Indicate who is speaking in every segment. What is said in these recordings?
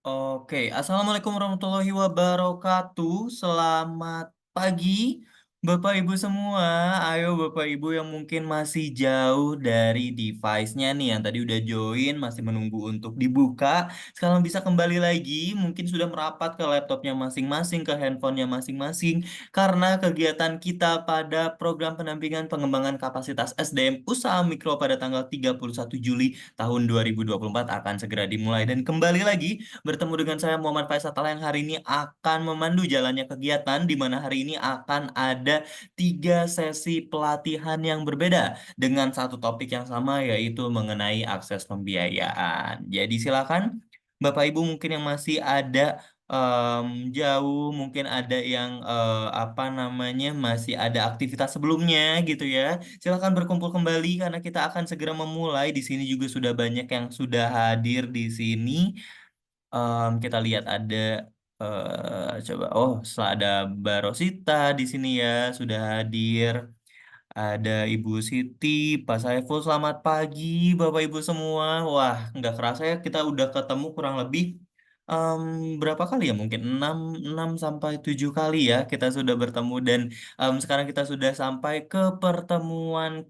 Speaker 1: Oke, Assalamualaikum warahmatullahi wabarakatuh. Selamat pagi, Bapak Ibu semua. Ayo Bapak Ibu yang mungkin masih jauh dari device-nya nih, yang tadi udah join, masih menunggu untuk dibuka. Sekarang bisa kembali lagi, mungkin sudah merapat ke laptopnya masing-masing, ke handphonenya masing-masing. Karena kegiatan kita pada program pendampingan pengembangan kapasitas SDM Usaha Mikro pada tanggal 31 Juli tahun 2024 akan segera dimulai. Dan kembali lagi, bertemu dengan saya Muhammad Faisal Tala yang hari ini akan memandu jalannya kegiatan di mana hari ini akan ada 3 sesi pelatihan yang berbeda dengan satu topik yang sama yaitu mengenai akses pembiayaan. Jadi silakan Bapak Ibu mungkin yang masih ada jauh, mungkin ada yang apa namanya masih ada aktivitas sebelumnya gitu ya. Silakan berkumpul kembali karena kita akan segera memulai. Di sini juga sudah banyak yang sudah hadir di sini. Kita lihat ada coba setelah ada Mbak Rosita di sini ya sudah hadir. Ada Ibu Siti, Pak Saiful, selamat pagi Bapak Ibu semua. Wah, nggak kerasa ya kita udah ketemu kurang lebih em, berapa kali ya? Mungkin 6 sampai 7 kali ya kita sudah bertemu dan sekarang kita sudah sampai ke pertemuan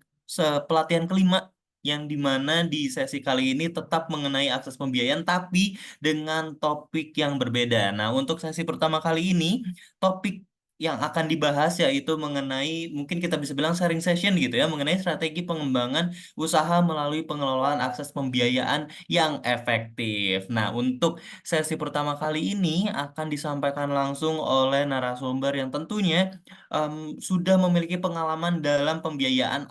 Speaker 1: pelatihan kelima yang dimana di sesi kali ini tetap mengenai akses pembiayaan tapi dengan topik yang berbeda. Nah, untuk sesi pertama kali ini topik yang akan dibahas yaitu mengenai mungkin kita bisa bilang sharing session gitu ya mengenai strategi pengembangan usaha melalui pengelolaan akses pembiayaan yang efektif. Nah, untuk sesi pertama kali ini akan disampaikan langsung oleh narasumber yang tentunya sudah memiliki pengalaman dalam pembiayaan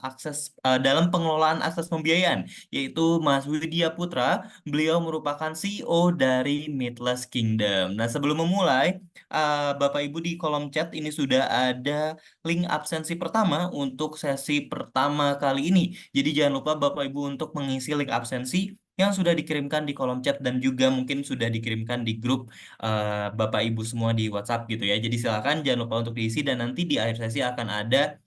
Speaker 1: dalam pengelolaan akses pembiayaan yaitu Mas Widya Putra. Beliau merupakan CEO dari Midless Kingdom. Nah, sebelum memulai Bapak Ibu di kolom chat ini sudah ada link absensi pertama untuk sesi pertama kali ini. Jadi jangan lupa Bapak Ibu untuk mengisi link absensi yang sudah dikirimkan di kolom chat dan juga mungkin sudah dikirimkan di grup Bapak Ibu semua di WhatsApp gitu ya. Jadi silakan jangan lupa untuk diisi dan nanti di akhir sesi akan ada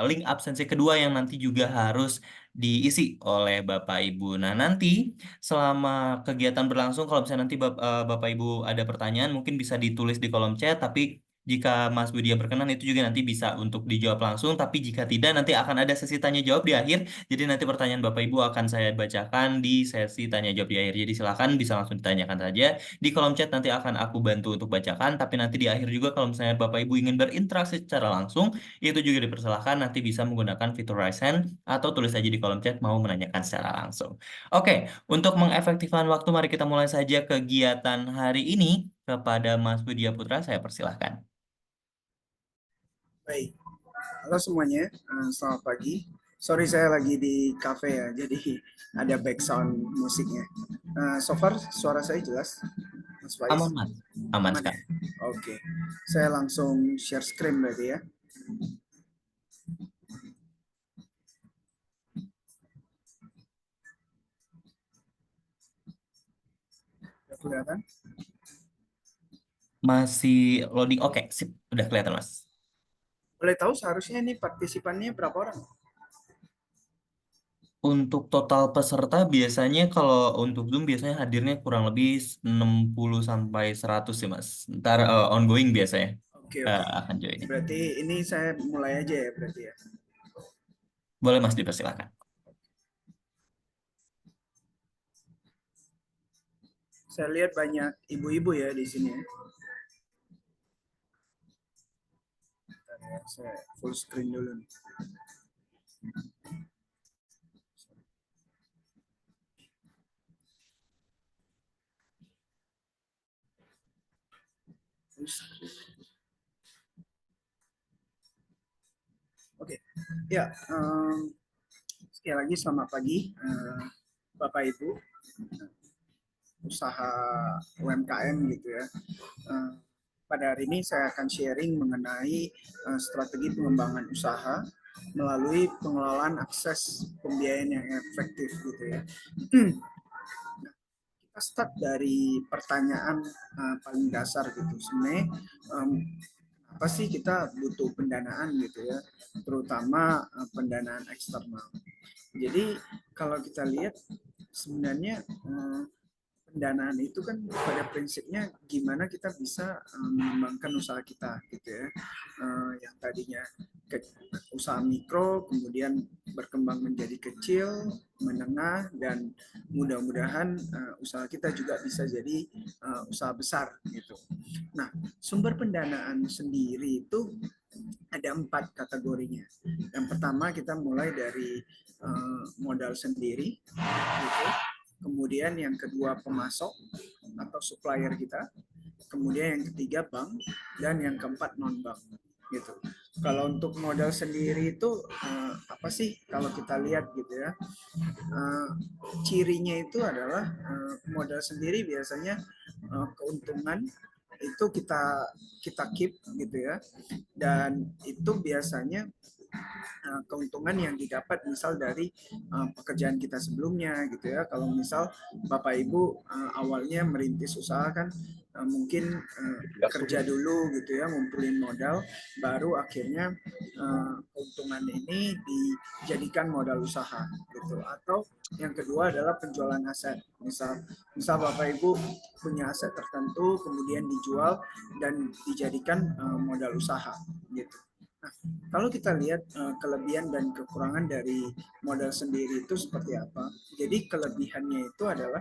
Speaker 1: link absensi kedua yang nanti juga harus diisi oleh Bapak Ibu. Nah, nanti selama kegiatan berlangsung, kalau misalnya nanti Bapak Ibu ada pertanyaan, mungkin bisa ditulis di kolom chat, tapi jika Mas Widya berkenan itu juga nanti bisa untuk dijawab langsung, tapi jika tidak nanti akan ada sesi tanya jawab di akhir, jadi nanti pertanyaan Bapak Ibu akan saya bacakan di sesi tanya jawab di akhir, jadi silakan bisa langsung ditanyakan saja, di kolom chat nanti akan aku bantu untuk bacakan, tapi nanti di akhir juga kalau misalnya Bapak Ibu ingin berinteraksi secara langsung, itu juga dipersilahkan nanti bisa menggunakan fitur raise hand, atau tulis saja di kolom chat mau menanyakan secara langsung. Oke, untuk mengefektifkan waktu, mari kita mulai saja kegiatan hari ini. Kepada Mas Widya Putra, saya persilahkan.
Speaker 2: Baik, halo semuanya, selamat pagi. Sorry saya lagi di cafe ya, jadi ada background musiknya. So far suara saya jelas, Mas Faiz?
Speaker 1: Aman, Mas. Aman
Speaker 2: Aman ya?
Speaker 1: sekali.
Speaker 2: Oke, saya langsung share screen berarti ya. Udah kelihatan?
Speaker 1: Masih loading. Oke, sip. Udah kelihatan, Mas.
Speaker 2: Boleh tahu seharusnya ini partisipannya berapa orang?
Speaker 1: Untuk total peserta biasanya kalau untuk Zoom biasanya hadirnya kurang lebih 60 sampai 100 sih, Mas. Ntar ongoing biasanya
Speaker 2: Oke, oke.
Speaker 1: akan join.
Speaker 2: Berarti ini saya mulai aja ya berarti ya.
Speaker 1: Boleh, Mas, dipersilakan.
Speaker 2: Saya lihat banyak ibu-ibu ya di sini ya. Bentar ya, saya full screen dulu nih. Full screen. Oke, ya. Sekali lagi selamat pagi, Bapak Ibu, usaha UMKM gitu ya. Eh, Pada hari ini saya akan sharing mengenai strategi pengembangan usaha melalui pengelolaan akses pembiayaan yang efektif gitu ya. Kita start dari pertanyaan paling dasar gitu. Sebenarnya apa sih kita butuh pendanaan gitu ya, terutama pendanaan eksternal. Jadi kalau kita lihat sebenarnya pendanaan itu kan pada prinsipnya gimana kita bisa mengembangkan usaha kita gitu ya. Yang tadinya usaha mikro kemudian berkembang menjadi kecil, menengah, dan mudah-mudahan usaha kita juga bisa jadi usaha besar gitu. Nah, sumber pendanaan sendiri itu ada 4 kategorinya. Yang pertama kita mulai dari modal sendiri gitu. Kemudian yang kedua pemasok atau supplier kita. Kemudian yang ketiga bank, dan yang keempat non bank gitu. Kalau untuk modal sendiri itu apa sih kalau kita lihat gitu ya, cirinya itu adalah modal sendiri biasanya keuntungan itu kita kita keep gitu ya, dan itu biasanya keuntungan yang didapat misal dari pekerjaan kita sebelumnya gitu ya. Kalau misal Bapak Ibu awalnya merintis usaha kan mungkin kerja dulu gitu ya, ngumpulin modal, baru akhirnya keuntungan ini dijadikan modal usaha gitu. Atau yang kedua adalah penjualan aset. Misal Bapak Ibu punya aset tertentu kemudian dijual dan dijadikan modal usaha gitu. Nah, kalau kita lihat kelebihan dan kekurangan dari modal sendiri itu seperti apa. Jadi kelebihannya itu adalah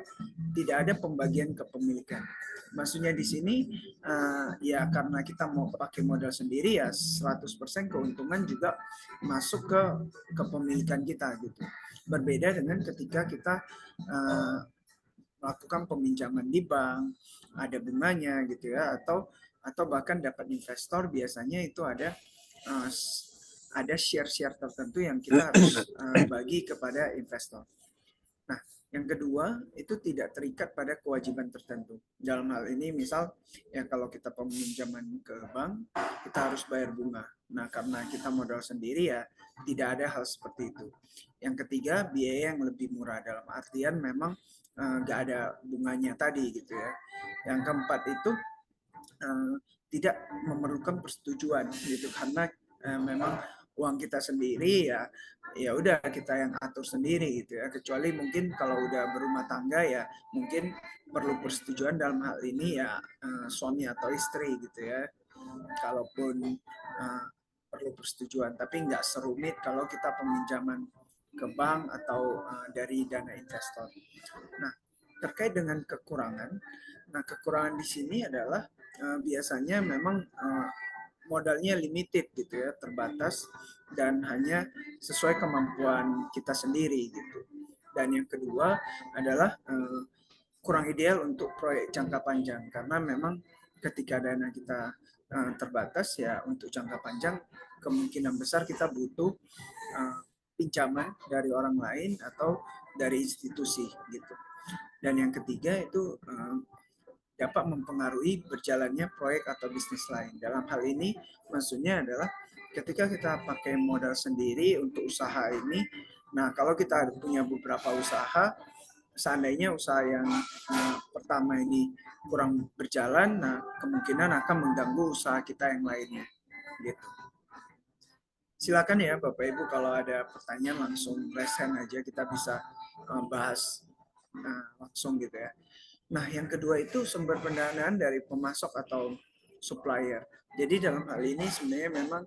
Speaker 2: tidak ada pembagian kepemilikan. Maksudnya di sini ya karena kita mau pakai modal sendiri ya 100% keuntungan juga masuk ke kepemilikan kita gitu. Berbeda dengan ketika kita melakukan peminjaman di bank, ada bunganya gitu ya, atau bahkan dapat investor biasanya itu uh, ada share-share tertentu yang kita harus bagi kepada investor. Nah, yang kedua itu tidak terikat pada kewajiban tertentu. Dalam hal ini misal ya kalau kita peminjaman ke bank, kita harus bayar bunga. Nah, karena kita modal sendiri ya tidak ada hal seperti itu. Yang ketiga, biaya yang lebih murah dalam artian memang nggak ada bunganya tadi gitu ya. Yang keempat itu tidak memerlukan persetujuan gitu karena memang uang kita sendiri ya, ya udah kita yang atur sendiri gitu ya, kecuali mungkin kalau udah berumah tangga ya mungkin perlu persetujuan dalam hal ini ya suami atau istri gitu ya, kalaupun perlu persetujuan, tapi nggak serumit kalau kita peminjaman ke bank atau dari dana investor. Nah, terkait dengan kekurangan, nah kekurangan di sini adalah biasanya memang modalnya limited gitu ya, terbatas dan hanya sesuai kemampuan kita sendiri gitu. Dan yang kedua adalah kurang ideal untuk proyek jangka panjang karena memang ketika dana kita terbatas ya, untuk jangka panjang kemungkinan besar kita butuh pinjaman dari orang lain atau dari institusi gitu. Dan yang ketiga itu dapat mempengaruhi berjalannya proyek atau bisnis lain. Dalam hal ini maksudnya adalah ketika kita pakai modal sendiri untuk usaha ini, nah kalau kita punya beberapa usaha, seandainya usaha yang pertama ini kurang berjalan, nah kemungkinan akan mengganggu usaha kita yang lainnya. Gitu. Silakan ya Bapak Ibu kalau ada pertanyaan langsung raise hand aja, kita bisa bahas langsung gitu ya. Nah, yang kedua itu sumber pendanaan dari pemasok atau supplier. Jadi dalam hal ini sebenarnya memang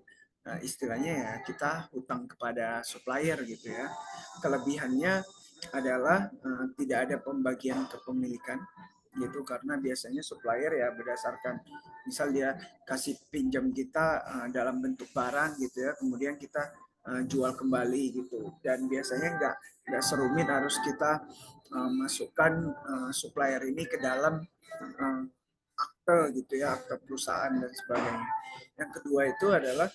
Speaker 2: istilahnya ya kita hutang kepada supplier gitu ya. Kelebihannya adalah tidak ada pembagian kepemilikan gitu karena biasanya supplier ya berdasarkan misal dia kasih pinjam kita dalam bentuk barang gitu ya, kemudian kita jual kembali gitu, dan biasanya nggak serumit harus kita masukkan supplier ini ke dalam akte gitu ya, akte perusahaan dan sebagainya. Yang kedua itu adalah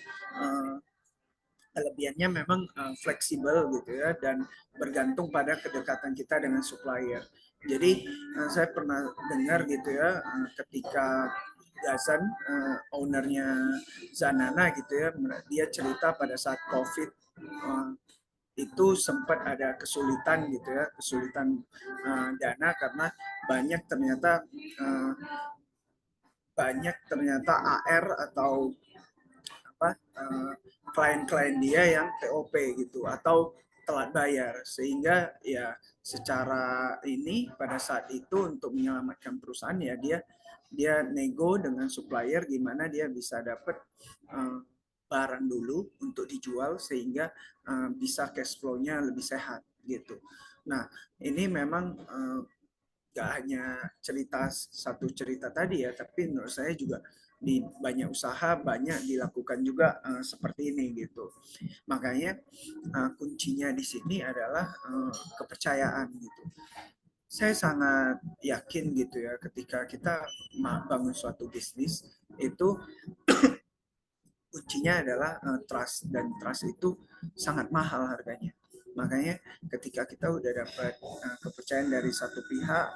Speaker 2: kelebihannya memang fleksibel gitu ya, dan bergantung pada kedekatan kita dengan supplier. Jadi saya pernah dengar gitu ya, ketika Gazan, ownernya Zanana gitu ya, dia cerita pada saat COVID itu sempat ada kesulitan gitu ya, kesulitan dana karena banyak ternyata AR atau apa klien-klien dia yang TOP gitu, atau telat bayar, sehingga ya secara ini pada saat itu untuk menyelamatkan perusahaan ya dia dia nego dengan supplier gimana dia bisa dapat uh, barang dulu untuk dijual sehingga bisa cash flow-nya lebih sehat gitu. Nah, ini memang nggak hanya cerita satu cerita tadi ya, tapi menurut saya juga di banyak usaha banyak dilakukan juga seperti ini gitu. Makanya kuncinya di sini adalah kepercayaan gitu. Saya sangat yakin gitu ya ketika kita bangun suatu bisnis itu kuncinya adalah trust, dan trust itu sangat mahal harganya. Makanya ketika kita udah dapat kepercayaan dari satu pihak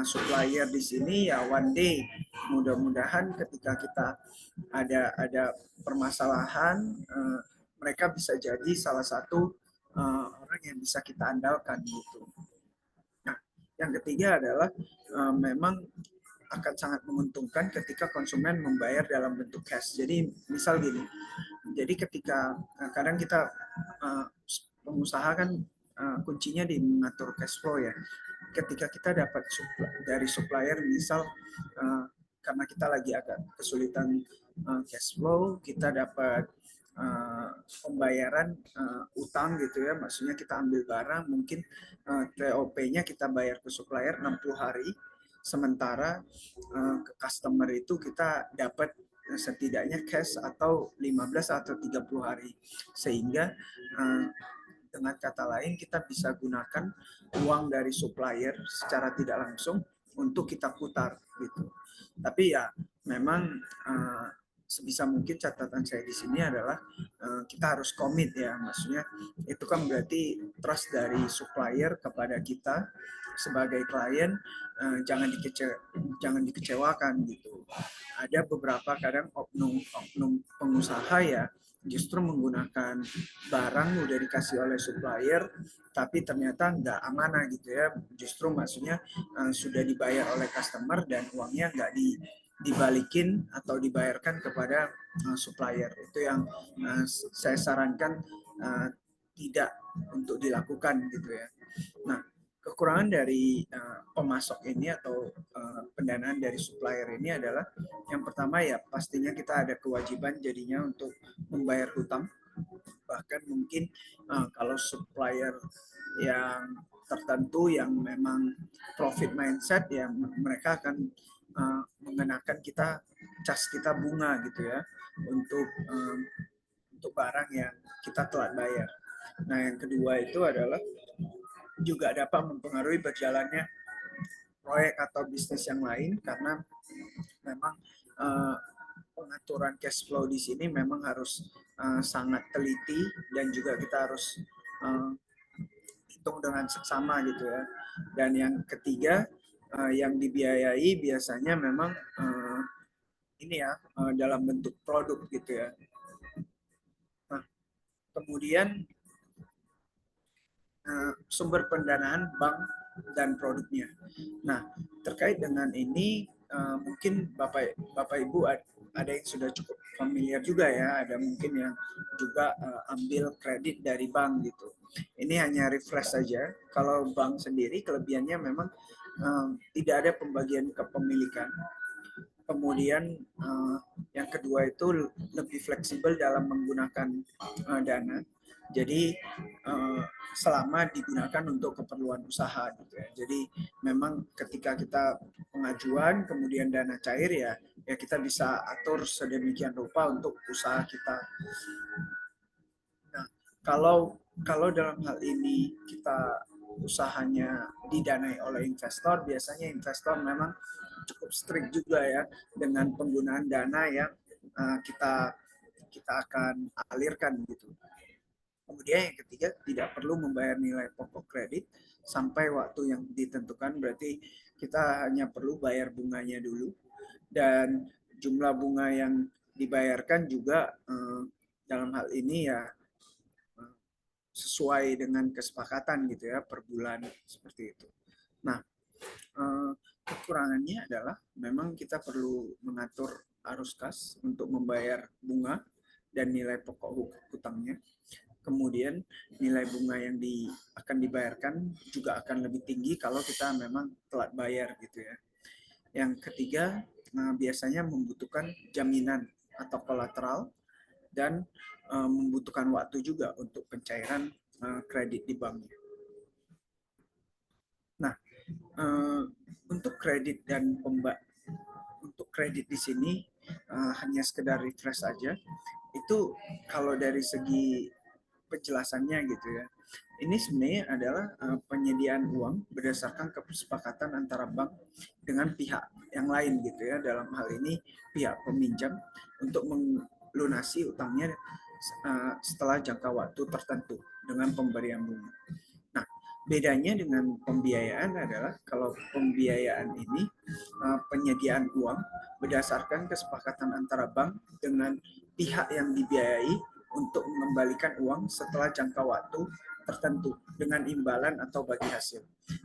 Speaker 2: supplier di sini ya one day mudah-mudahan ketika kita ada permasalahan mereka bisa jadi salah satu orang yang bisa kita andalkan gitu. Nah, yang ketiga adalah memang akan sangat menguntungkan ketika konsumen membayar dalam bentuk cash. Jadi misal gini, jadi ketika kadang kita pengusaha kan kuncinya di mengatur cash flow ya. Ketika kita dapat dari supplier misal karena kita lagi agak kesulitan cash flow, kita dapat pembayaran utang gitu ya, maksudnya kita ambil barang mungkin TOP-nya kita bayar ke supplier 60 hari, sementara ke customer itu kita dapat setidaknya cash atau 15 atau 30 hari, sehingga dengan kata lain kita bisa gunakan uang dari supplier secara tidak langsung untuk kita putar gitu. Tapi ya memang sebisa mungkin catatan saya di sini adalah kita harus komit ya, maksudnya itu kan berarti trust dari supplier kepada kita sebagai klien, jangan dikecewakan gitu. Ada beberapa kadang oknum pengusaha ya justru menggunakan barang udah dikasih oleh supplier tapi ternyata nggak amanah gitu ya, justru maksudnya sudah dibayar oleh customer dan uangnya nggak dibalikin atau dibayarkan kepada supplier. Itu yang saya sarankan tidak untuk dilakukan gitu ya. Nah, kekurangan dari pemasok ini atau pendanaan dari supplier ini adalah yang pertama ya pastinya kita ada kewajiban jadinya untuk membayar hutang. Bahkan mungkin kalau supplier yang tertentu yang memang profit mindset ya mereka akan mengenakan kita cas kita bunga gitu ya untuk barang yang kita telat bayar. Nah, yang kedua itu adalah juga dapat mempengaruhi berjalannya proyek atau bisnis yang lain karena memang pengaturan cash flow di sini memang harus sangat teliti dan juga kita harus hitung dengan seksama gitu ya. Dan yang ketiga yang dibiayai biasanya memang ini ya dalam bentuk produk gitu ya. Nah, kemudian sumber pendanaan bank dan produknya. Nah, terkait dengan ini mungkin Bapak Ibu ada yang sudah cukup familiar juga ya, ada mungkin yang juga ambil kredit dari bank gitu. Ini hanya refresh saja. Kalau bank sendiri kelebihannya memang tidak ada pembagian kepemilikan. Kemudian yang kedua itu lebih fleksibel dalam menggunakan dana. Jadi selama digunakan untuk keperluan usaha gitu ya. Jadi memang ketika kita pengajuan kemudian dana cair ya kita bisa atur sedemikian rupa untuk usaha kita. Nah, kalau dalam hal ini kita usahanya didanai oleh investor, biasanya investor memang cukup strict juga ya dengan penggunaan dana yang kita kita akan alirkan gitu. Kemudian yang ketiga, tidak perlu membayar nilai pokok kredit sampai waktu yang ditentukan, berarti kita hanya perlu bayar bunganya dulu. Dan jumlah bunga yang dibayarkan juga dalam hal ini ya sesuai dengan kesepakatan gitu ya per bulan seperti itu. Nah, kekurangannya adalah memang kita perlu mengatur arus kas untuk membayar bunga dan nilai pokok hutangnya. Kemudian nilai bunga yang akan dibayarkan juga akan lebih tinggi kalau kita memang telat bayar gitu ya. Yang ketiga, biasanya membutuhkan jaminan atau kolateral dan membutuhkan waktu juga untuk pencairan kredit di banknya. Nah, uh, untuk kredit dan untuk kredit di sini hanya sekedar refresh saja. Itu kalau dari segi penjelasannya gitu ya. Ini sebenarnya adalah penyediaan uang berdasarkan kesepakatan antara bank dengan pihak yang lain gitu ya. Dalam hal ini pihak peminjam untuk melunasi utangnya setelah jangka waktu tertentu dengan pemberian bunga. Nah, bedanya dengan pembiayaan adalah kalau pembiayaan ini penyediaan uang berdasarkan kesepakatan antara bank dengan pihak yang dibiayai untuk mengembalikan uang setelah jangka waktu tertentu dengan imbalan atau bagi hasil.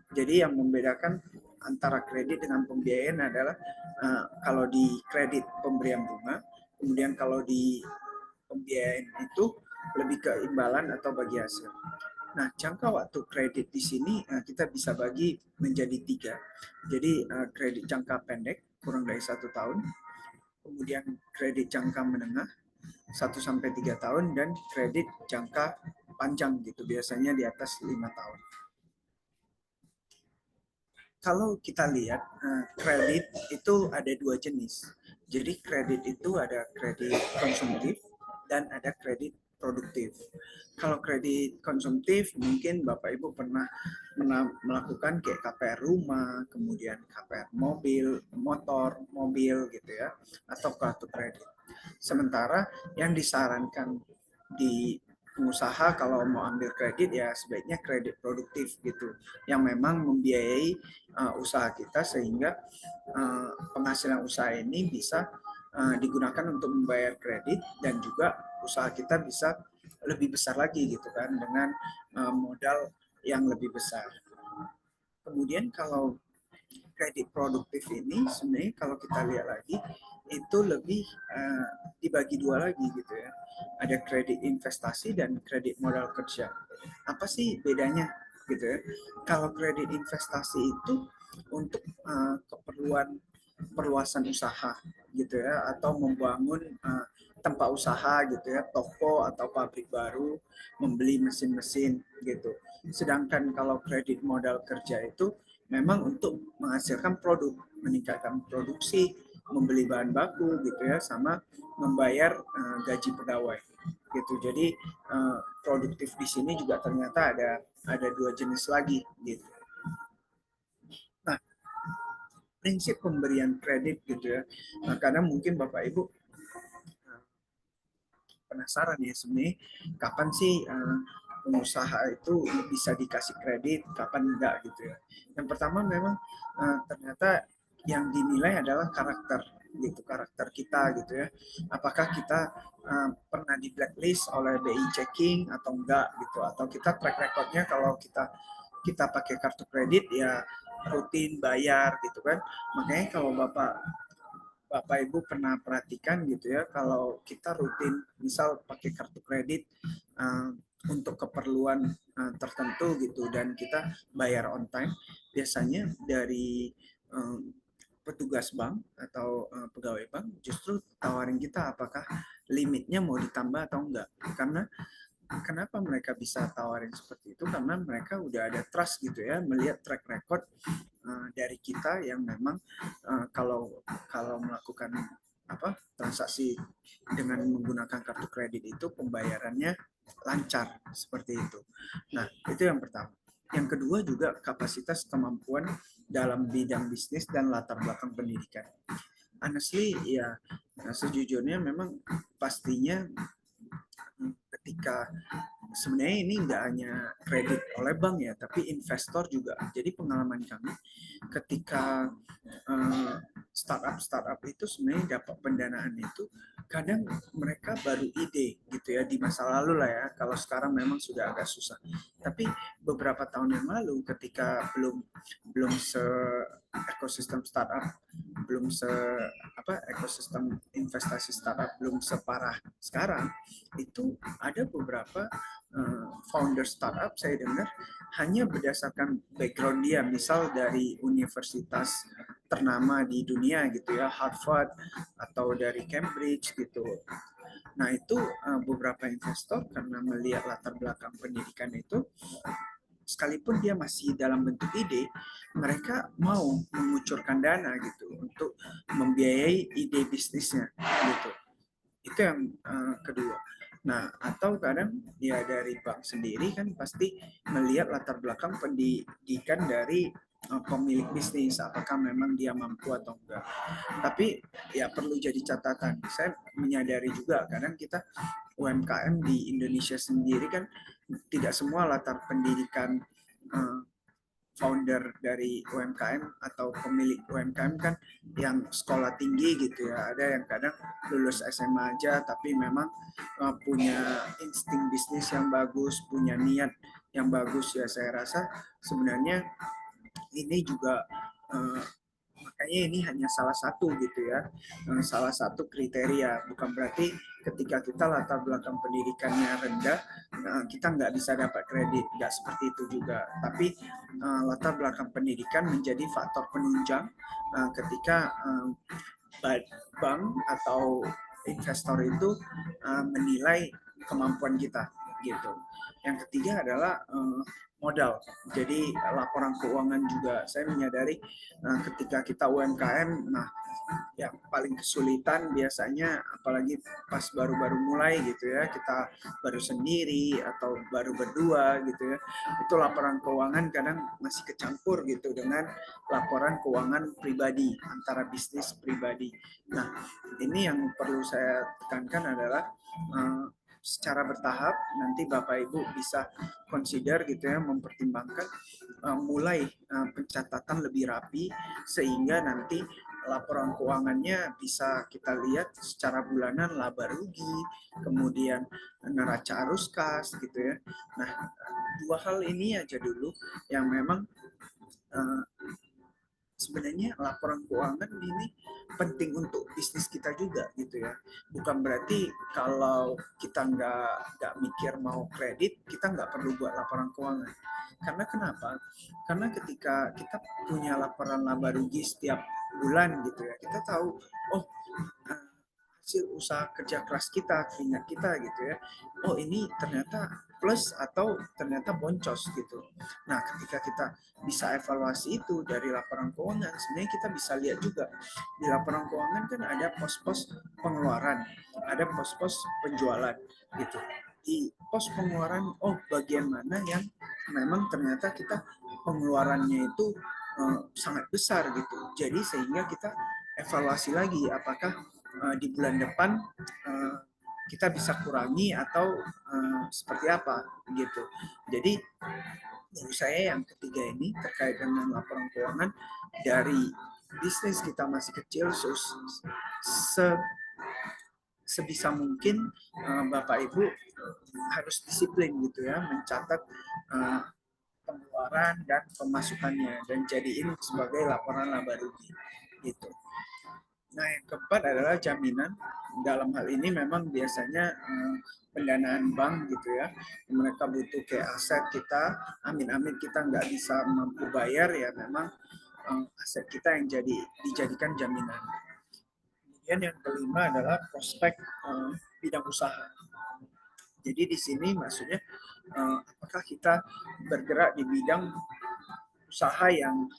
Speaker 2: Jadi yang membedakan antara kredit dengan pembiayaan adalah kalau di kredit pemberian bunga, kemudian kalau di pembiayaan itu lebih ke imbalan atau bagi hasil. Nah, jangka waktu kredit di sini kita bisa bagi menjadi tiga. Jadi kredit jangka pendek kurang dari 1 tahun, kemudian kredit jangka menengah 1 sampai 3 tahun, dan kredit jangka panjang gitu, biasanya di atas 5 tahun. Kalau kita lihat kredit itu ada dua jenis. Jadi kredit itu ada kredit konsumtif dan ada kredit produktif. Kalau kredit konsumtif mungkin Bapak Ibu pernah melakukan kayak KPR rumah, kemudian KPR mobil, motor, mobil gitu ya, atau kartu kredit. Sementara yang disarankan di pengusaha kalau mau ambil kredit ya sebaiknya kredit produktif gitu, yang memang membiayai usaha kita sehingga penghasilan usaha ini bisa digunakan untuk membayar kredit dan juga usaha kita bisa lebih besar lagi gitu kan dengan modal yang lebih besar. Kemudian kalau kredit produktif ini sebenarnya kalau kita lihat lagi itu lebih dibagi dua lagi gitu ya. Ada kredit investasi dan kredit modal kerja. Apa sih bedanya gitu ya? Kalau kredit investasi itu untuk keperluan perluasan usaha gitu ya, atau membangun tempat usaha gitu ya, toko atau pabrik baru, membeli mesin-mesin gitu. Sedangkan kalau kredit modal kerja itu memang untuk menghasilkan produk, meningkatkan produksi, membeli bahan baku gitu ya, sama membayar gaji pegawai gitu. Jadi produktif di sini juga ternyata ada dua jenis lagi gitu. Nah, prinsip pemberian kredit gitu ya. Nah, karena mungkin Bapak Ibu penasaran ya sebenarnya kapan sih pengusaha itu bisa dikasih kredit, kapan enggak gitu ya. Yang pertama memang ternyata yang dinilai adalah karakter gitu, karakter kita gitu ya. Apakah kita pernah di blacklist oleh BI checking atau enggak gitu, atau kita track recordnya kalau kita pakai kartu kredit ya rutin bayar gitu kan. Makanya kalau Bapak Ibu pernah perhatikan gitu ya, kalau kita rutin misal pakai kartu kredit uh, untuk keperluan tertentu gitu dan kita bayar on time, biasanya dari petugas bank atau pegawai bank justru tawarin kita apakah limitnya mau ditambah atau enggak. Karena kenapa mereka bisa tawarin seperti itu? Karena mereka udah ada trust gitu ya, melihat track record dari kita yang memang kalau melakukan transaksi dengan menggunakan kartu kredit itu pembayarannya lancar seperti itu. Nah, itu yang pertama. Yang kedua juga kapasitas kemampuan dalam bidang bisnis dan latar belakang pendidikan. Honestly ya, sejujurnya memang pastinya ketika sebenarnya ini nggak hanya kredit oleh bank ya, tapi investor juga. Jadi pengalaman kami ketika startup itu sebenarnya dapat pendanaan itu kadang mereka baru ide gitu ya di masa lalu lah ya. Kalau sekarang memang sudah agak susah. Tapi beberapa tahun yang lalu ketika belum se ekosistem startup belum se ekosistem investasi startup belum separah sekarang, itu ada beberapa founder startup saya dengar hanya berdasarkan background dia, misal dari universitas ternama di dunia gitu ya, Harvard atau dari Cambridge gitu. Nah itu beberapa investor karena melihat latar belakang pendidikan itu, sekalipun dia masih dalam bentuk ide, mereka mau mengucurkan dana gitu untuk membiayai ide bisnisnya gitu. Itu yang kedua. Nah, atau kadang ya dari bank sendiri kan pasti melihat latar belakang pendidikan dari pemilik bisnis, apakah memang dia mampu atau enggak. Tapi ya perlu jadi catatan. Saya menyadari juga kadang kita UMKM di Indonesia sendiri kan tidak semua latar pendidikan eh, founder dari UMKM atau pemilik UMKM kan yang sekolah tinggi gitu ya. Ada yang kadang lulus SMA aja tapi memang punya insting bisnis yang bagus, punya niat yang bagus ya. Saya rasa sebenarnya ini juga makanya ini hanya salah satu gitu ya, salah satu kriteria. Bukan berarti ketika kita latar belakang pendidikannya rendah, kita nggak bisa dapat kredit, nggak seperti itu juga. Tapi latar belakang pendidikan menjadi faktor penunjang ketika bank atau investor itu menilai kemampuan kita gitu. Yang ketiga adalah modal. Jadi laporan keuangan juga saya menyadari ketika kita UMKM, nah yang paling kesulitan biasanya apalagi pas baru-baru mulai gitu ya, kita baru sendiri atau baru berdua gitu ya, itu laporan keuangan kadang masih kecampur gitu dengan laporan keuangan pribadi antara bisnis pribadi. Nah ini yang perlu saya tekankan adalah secara bertahap nanti Bapak Ibu bisa consider gitu ya, mempertimbangkan mulai pencatatan lebih rapi sehingga nanti laporan keuangannya bisa kita lihat secara bulanan laba rugi, kemudian neraca arus kas gitu ya. Nah, dua hal ini aja dulu yang memang uh, sebenarnya laporan keuangan ini penting untuk bisnis kita juga gitu ya. Bukan berarti kalau kita nggak mikir mau kredit, kita nggak perlu buat laporan keuangan. Karena kenapa? Karena ketika kita punya laporan laba rugi setiap bulan gitu ya, kita tahu, oh hasil usaha kerja keras kita, keringat kita gitu ya. Oh ini ternyata plus atau ternyata boncos gitu. Nah ketika kita bisa evaluasi itu dari laporan keuangan, sebenarnya kita bisa lihat juga di laporan keuangan kan ada pos-pos pengeluaran, ada pos-pos penjualan gitu. Di pos pengeluaran, oh bagian mana yang memang ternyata kita pengeluarannya itu sangat besar gitu. Jadi sehingga kita evaluasi lagi apakah di bulan depan kita bisa kurangi atau seperti apa gitu. Jadi menurut saya yang ketiga ini terkait dengan laporan keuangan dari bisnis kita masih kecil, sebisa mungkin Bapak Ibu harus disiplin gitu ya, mencatat pengeluaran dan pemasukannya dan jadiin sebagai laporan laba rugi gitu. Nah, yang keempat adalah jaminan. Dalam hal ini memang biasanya pendanaan bank gitu ya. Mereka butuh kayak aset kita, amin-amin kita nggak bisa mampu bayar ya memang aset kita yang dijadikan jaminan. Kemudian yang kelima adalah prospek bidang usaha. Jadi di sini maksudnya apakah kita bergerak di bidang usaha yang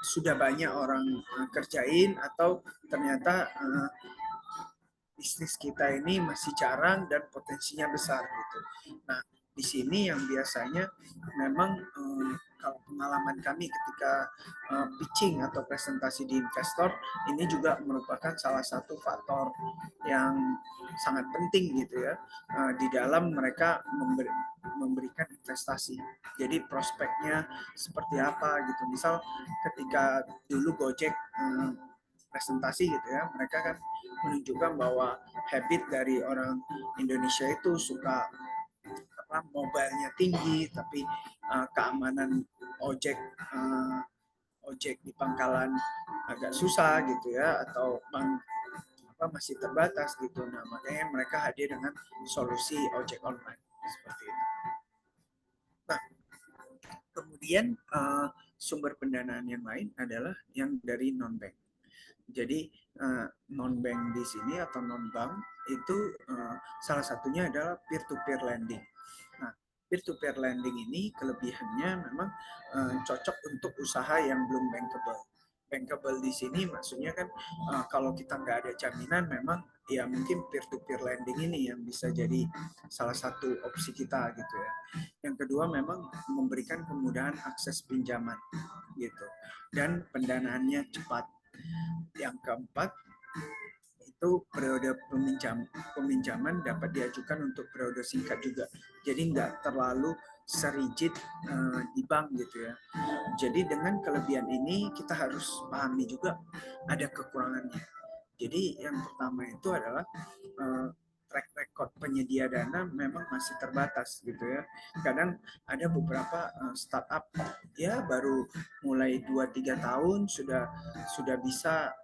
Speaker 2: sudah banyak orang kerjain atau ternyata bisnis kita ini masih jarang dan potensinya besar gitu. Nah, di sini yang biasanya memang kalau pengalaman kami ketika pitching atau presentasi di investor ini juga merupakan salah satu faktor yang sangat penting gitu ya di dalam mereka memberikan investasi. Jadi prospeknya seperti apa gitu. Misal ketika dulu Gojek presentasi gitu ya, mereka kan menunjukkan bahwa habit dari orang Indonesia itu suka mobile-nya tinggi, tapi keamanan ojek ojek di pangkalan agak susah gitu ya, atau masih terbatas gitu. Nah makanya mereka hadir dengan solusi ojek online seperti itu. Kemudian sumber pendanaan yang lain adalah yang dari non-bank. Jadi non-bank di sini atau non-bank itu salah satunya adalah peer-to-peer lending. Nah, peer-to-peer lending ini kelebihannya memang cocok untuk usaha yang belum bankable. Bankable di sini maksudnya kan kalau kita nggak ada jaminan memang ya mungkin peer-to-peer lending ini yang bisa jadi salah satu opsi kita gitu ya. Yang kedua memang memberikan kemudahan akses pinjaman gitu dan pendanaannya cepat. Yang keempat itu periode peminjaman dapat diajukan untuk periode singkat juga. Jadi nggak terlalu serigid di bank gitu ya. Jadi dengan kelebihan ini kita harus pahami juga ada kekurangannya. Jadi yang pertama itu adalah track record penyedia dana memang masih terbatas gitu ya. Kadang ada beberapa startup ya baru mulai 2-3 tahun sudah bisa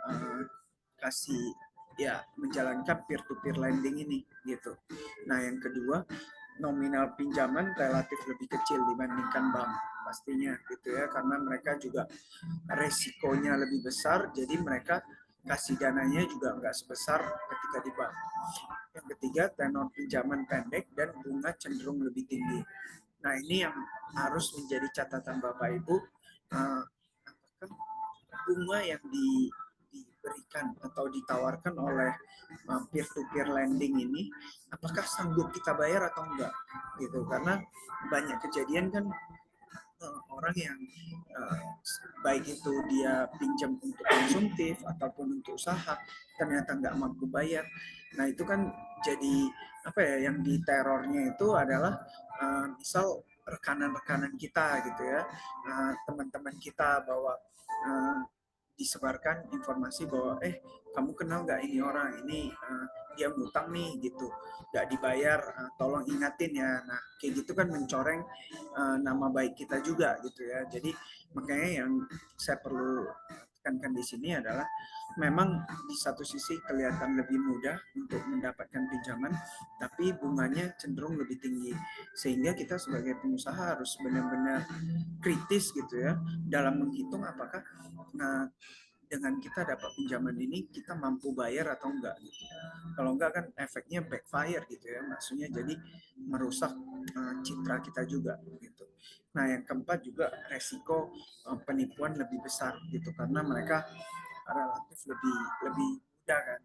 Speaker 2: kasih ya menjalankan peer to peer lending ini gitu. Nah, yang kedua, nominal pinjaman relatif lebih kecil dibandingkan bank pastinya gitu ya karena mereka juga resikonya lebih besar jadi mereka kasih dananya juga nggak sebesar ketika di bank. Yang ketiga, tenor pinjaman pendek dan bunga cenderung lebih tinggi. Nah, ini yang harus menjadi catatan Bapak Ibu. Bunga yang diberikan atau ditawarkan oleh peer-to-peer lending ini, apakah sanggup kita bayar atau enggak? Gitu, karena banyak kejadian kan orang yang baik itu dia pinjam untuk konsumtif ataupun untuk usaha ternyata nggak mampu bayar. Nah itu kan jadi apa ya yang diterornya itu adalah misal rekanan-rekanan kita gitu ya, teman-teman kita bahwa disebarkan informasi bahwa kamu kenal nggak ini orang ini dia ngutang nih gitu nggak dibayar tolong ingatin ya. Nah kayak gitu kan mencoreng nama baik kita juga gitu ya. Jadi makanya yang saya perlu tekankan di sini adalah memang di satu sisi kelihatan lebih mudah untuk mendapatkan pinjaman tapi bunganya cenderung lebih tinggi sehingga kita sebagai pengusaha harus benar-benar kritis gitu ya dalam menghitung apakah dengan kita dapat pinjaman ini kita mampu bayar atau enggak gitu. Kalau enggak kan efeknya backfire gitu ya, maksudnya jadi merusak citra kita juga gitu. Nah yang keempat juga resiko penipuan lebih besar gitu karena mereka relatif lebih lebih mudah kan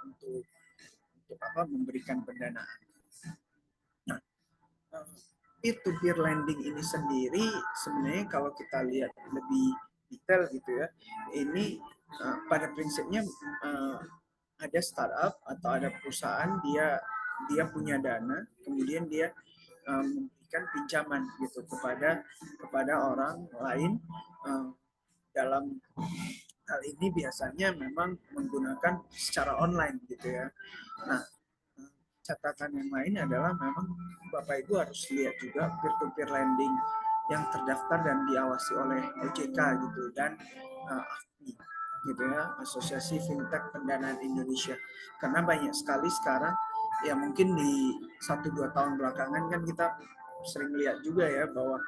Speaker 2: untuk apa memberikan pendanaan. Nah peer to peer lending ini sendiri sebenarnya kalau kita lihat lebih detail gitu ya, ini pada prinsipnya ada startup atau ada perusahaan dia punya dana, kemudian dia memberikan pinjaman gitu kepada orang lain dalam hal ini biasanya memang menggunakan secara online gitu ya. Nah, catatan yang lain adalah memang Bapak Ibu harus lihat juga peer-to-peer lending yang terdaftar dan diawasi oleh OJK gitu dan AFPI gitu ya, Asosiasi Fintech Pendanaan Indonesia. Karena banyak sekali sekarang ya mungkin di 1-2 tahun belakangan kan kita sering lihat juga ya bahwa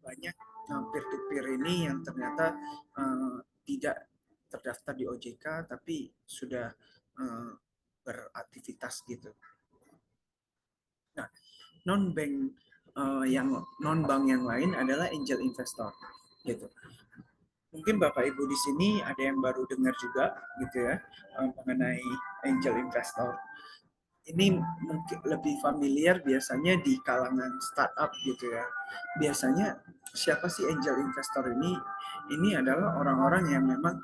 Speaker 2: banyak peer-to-peer ini yang ternyata tidak terdaftar di OJK tapi sudah beraktivitas gitu. Nah, non-bank yang non-bank yang lain adalah angel investor gitu. Mungkin Bapak Ibu di sini ada yang baru dengar juga gitu ya mengenai angel investor. Ini mungkin lebih familiar biasanya di kalangan startup gitu ya. Biasanya siapa sih angel investor ini? Ini adalah orang-orang yang memang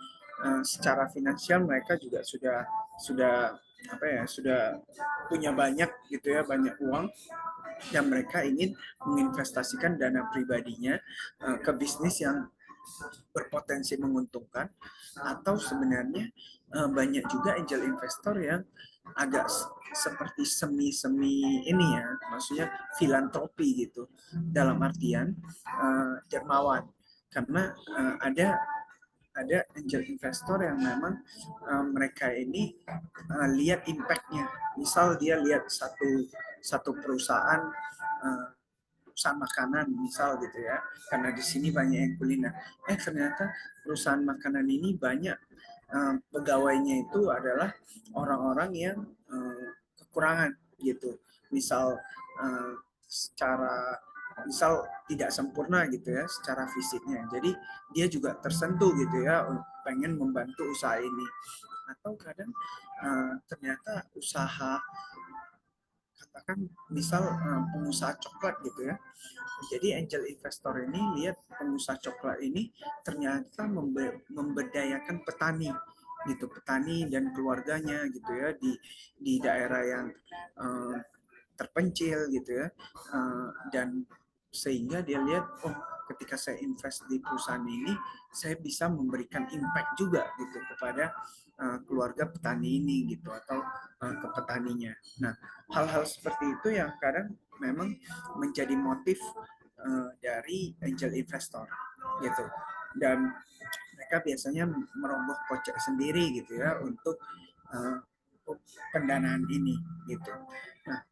Speaker 2: secara finansial mereka juga sudah apa ya sudah punya banyak gitu ya banyak uang yang mereka ingin menginvestasikan dana pribadinya ke bisnis yang berpotensi menguntungkan atau sebenarnya banyak juga angel investor yang agak seperti semi-semi ini ya, maksudnya filantropi gitu dalam artian dermawan karena ada angel investor yang memang mereka ini lihat impact-nya. Misal dia lihat satu perusahaan perusahaan makanan misal gitu ya, karena di sini banyak yang kuliner. Ternyata perusahaan makanan ini banyak pegawainya itu adalah orang-orang yang kekurangan gitu. Misal secara misal tidak sempurna gitu ya secara fisiknya. Jadi dia juga tersentuh gitu ya pengen membantu usaha ini. Atau kadang ternyata usaha katakan misal pengusaha coklat gitu ya. Jadi angel investor ini lihat pengusaha coklat ini ternyata memberdayakan petani gitu, petani dan keluarganya gitu ya di daerah yang uh, terpencil gitu ya, dan sehingga dia lihat oh ketika saya invest di perusahaan ini saya bisa memberikan impact juga gitu kepada keluarga petani ini gitu atau ke petaninya. Nah hal-hal seperti itu yang kadang memang menjadi motif dari angel investor gitu, dan mereka biasanya merogoh kocek sendiri gitu ya untuk pendanaan ini gitu. Nah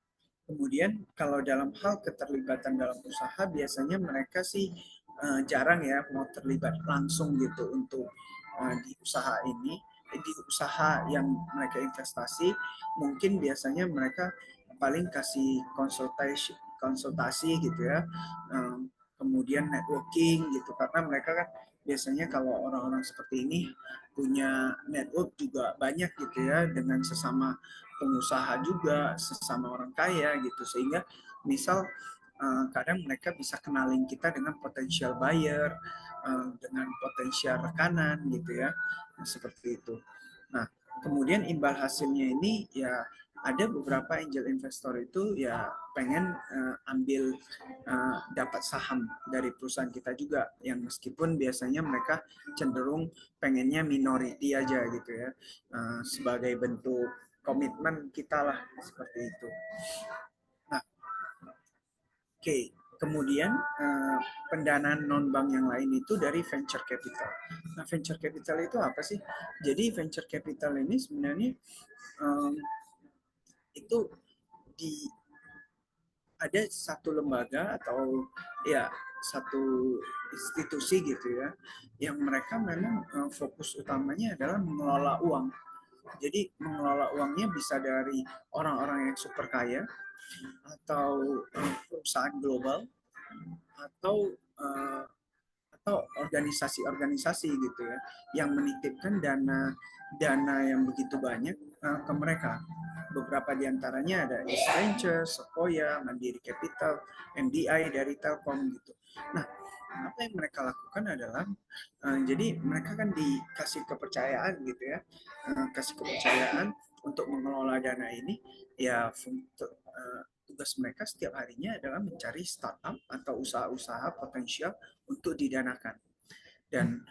Speaker 2: kemudian kalau dalam hal keterlibatan dalam usaha biasanya mereka sih jarang ya mau terlibat langsung gitu untuk di usaha ini, di usaha yang mereka investasi. Mungkin biasanya mereka paling kasih konsultasi gitu ya, kemudian networking gitu, karena mereka kan biasanya kalau orang-orang seperti ini punya network juga banyak gitu ya dengan sesama pengusaha juga, sesama orang kaya gitu, sehingga misal kadang mereka bisa kenalin kita dengan potensial buyer, dengan potensial rekanan gitu ya, seperti itu. Nah kemudian imbal hasilnya ini ya ada beberapa angel investor itu ya pengen ambil dapat saham dari perusahaan kita juga, yang meskipun biasanya mereka cenderung pengennya minority aja gitu ya, sebagai bentuk komitmen kita lah seperti itu. Nah, oke. Kemudian pendanaan non bank yang lain itu dari venture capital. Nah, venture capital itu apa sih? Jadi venture capital ini sebenarnya um, itu di ada satu lembaga atau ya satu institusi gitu ya, yang mereka memang fokus utamanya adalah mengelola uang. Jadi mengelola uangnya bisa dari orang-orang yang super kaya atau perusahaan global atau organisasi-organisasi gitu ya yang menitipkan dana dana yang begitu banyak ke mereka. Beberapa diantaranya ada East Venture, Sequoia, Mandiri Capital, MDI dari Telkom gitu. Nah, apa yang mereka lakukan adalah jadi mereka kan dikasih kepercayaan gitu ya, kasih kepercayaan untuk mengelola dana ini ya, tugas mereka setiap harinya adalah mencari startup atau usaha-usaha potensial untuk didanakan. Dan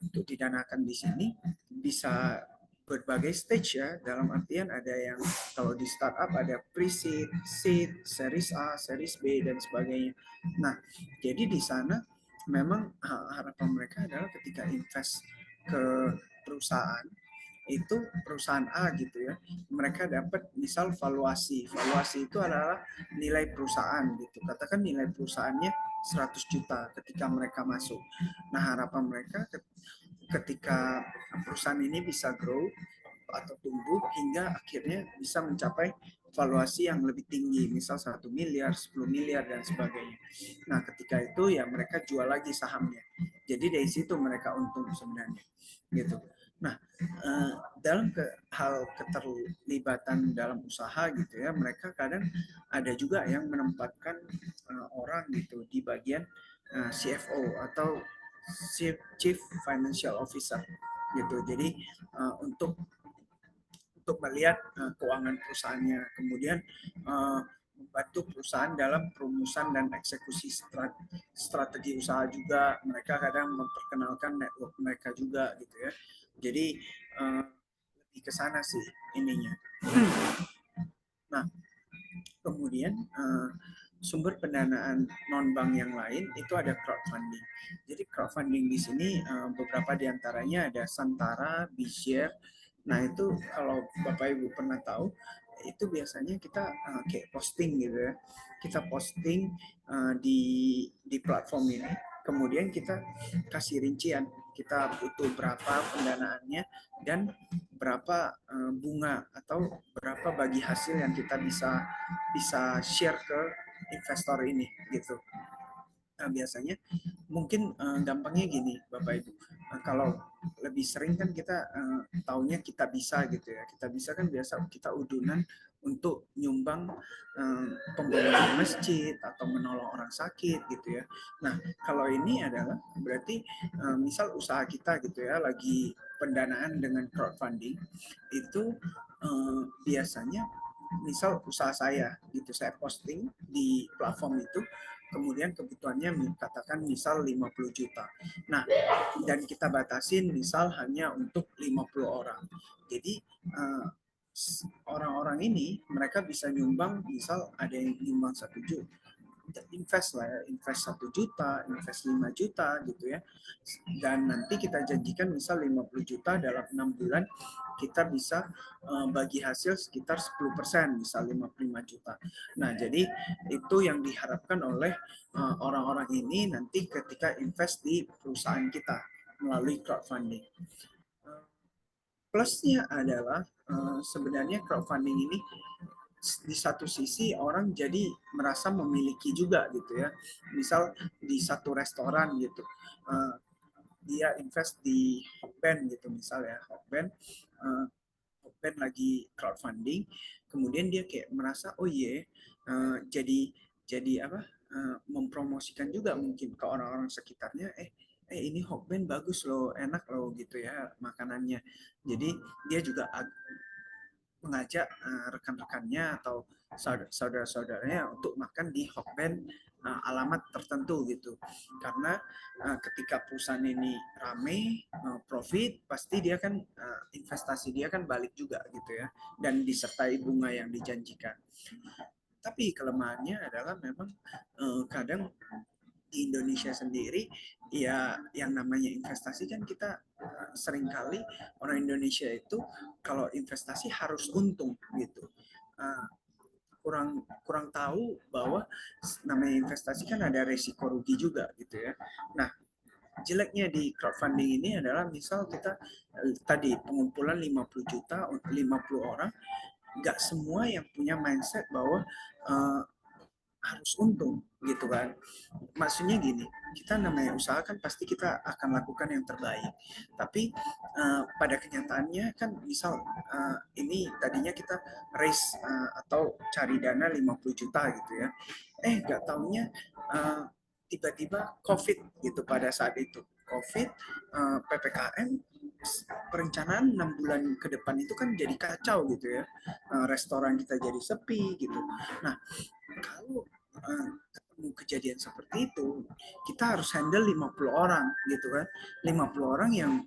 Speaker 2: untuk didanakan di sini bisa berbagai stage ya, dalam artian ada yang kalau di startup ada pre-seed, seed, series A, series B dan sebagainya. Nah, jadi di sana memang harapan mereka adalah ketika invest ke perusahaan itu perusahaan A gitu ya, mereka dapat misal valuasi itu adalah nilai perusahaan gitu, katakan nilai perusahaannya 100 juta ketika mereka masuk. Nah harapan mereka ketika perusahaan ini bisa grow atau tumbuh hingga akhirnya bisa mencapai valuasi yang lebih tinggi, misal 1 miliar, 10 miliar dan sebagainya. Nah ketika itu ya mereka jual lagi sahamnya, jadi dari situ mereka untung sebenarnya gitu. Nah, dalam hal keterlibatan dalam usaha gitu ya, mereka kadang ada juga yang menempatkan orang gitu di bagian CFO atau Chief Financial Officer gitu. Jadi untuk melihat keuangan perusahaannya, kemudian membantu perusahaan dalam perumusan dan eksekusi strategi usaha juga. Mereka kadang memperkenalkan network mereka juga gitu ya. Jadi lebih ke sana sih ininya. Nah, kemudian sumber pendanaan non bank yang lain itu ada crowdfunding. Jadi crowdfunding di sini beberapa diantaranya ada Santara, Bishare. Nah itu kalau Bapak Ibu pernah tahu itu biasanya kita kayak posting gitu ya. Kita posting di platform ini, kemudian kita kasih rincian kita butuh berapa pendanaannya dan berapa bunga atau berapa bagi hasil yang kita bisa bisa share ke investor ini gitu. Nah, biasanya mungkin gampangnya gini Bapak Ibu. Kalau lebih sering kan kita taunya kita bisa gitu ya. Kita bisa kan biasa kita udunan untuk nyumbang pembangunan masjid atau menolong orang sakit gitu ya. Nah, kalau ini adalah berarti misal usaha kita gitu ya lagi pendanaan dengan crowdfunding itu biasanya misal usaha saya gitu saya posting di platform itu kemudian kebutuhannya katakan misal 50 juta. Nah, dan kita batasin misal hanya untuk 50 orang. Jadi orang-orang ini mereka bisa nyumbang misal ada yang nyumbang 1 juta, invest lah ya, invest 1 juta, invest 5 juta gitu ya. Dan nanti kita janjikan misal 50 juta dalam 6 bulan kita bisa bagi hasil sekitar 10%, misal 55 juta. Nah, jadi itu yang diharapkan oleh orang-orang ini nanti ketika invest di perusahaan kita melalui crowdfunding. Plusnya adalah sebenarnya crowdfunding ini di satu sisi orang jadi merasa memiliki juga gitu ya. Misal di satu restoran gitu, dia invest di Hotband gitu misal ya, Hotband lagi crowdfunding, kemudian dia kayak merasa oh iya, jadi apa? Mempromosikan juga mungkin ke orang-orang sekitarnya, ini Hotband bagus loh, enak loh gitu ya makanannya. Jadi dia juga mengajak rekan-rekannya atau saudara-saudaranya untuk makan di Hokben alamat tertentu gitu. Karena ketika perusahaan ini rame, profit, pasti dia kan investasi dia kan balik juga gitu ya. Dan disertai bunga yang dijanjikan. Tapi kelemahannya adalah memang kadang di Indonesia sendiri ya yang namanya investasi kan kita seringkali orang Indonesia itu kalau investasi harus untung gitu. Kurang kurang tahu bahwa namanya investasi kan ada resiko rugi juga gitu ya. Nah, jeleknya di crowdfunding ini adalah misal kita tadi pengumpulan 50 juta 50 orang, nggak semua yang punya mindset bahwa harus untung gitu kan. Maksudnya gini, kita namanya usaha kan pasti kita akan lakukan yang terbaik. Tapi pada kenyataannya kan misal ini tadinya kita raise atau cari dana 50 juta gitu ya. Nggak taunya tiba-tiba COVID gitu pada saat itu. COVID, PPKM, perencanaan 6 bulan ke depan itu kan jadi kacau gitu ya. Restoran kita jadi sepi gitu. Nah, kalau ketemu kejadian seperti itu, kita harus handle 50 orang gitu kan. 50 orang yang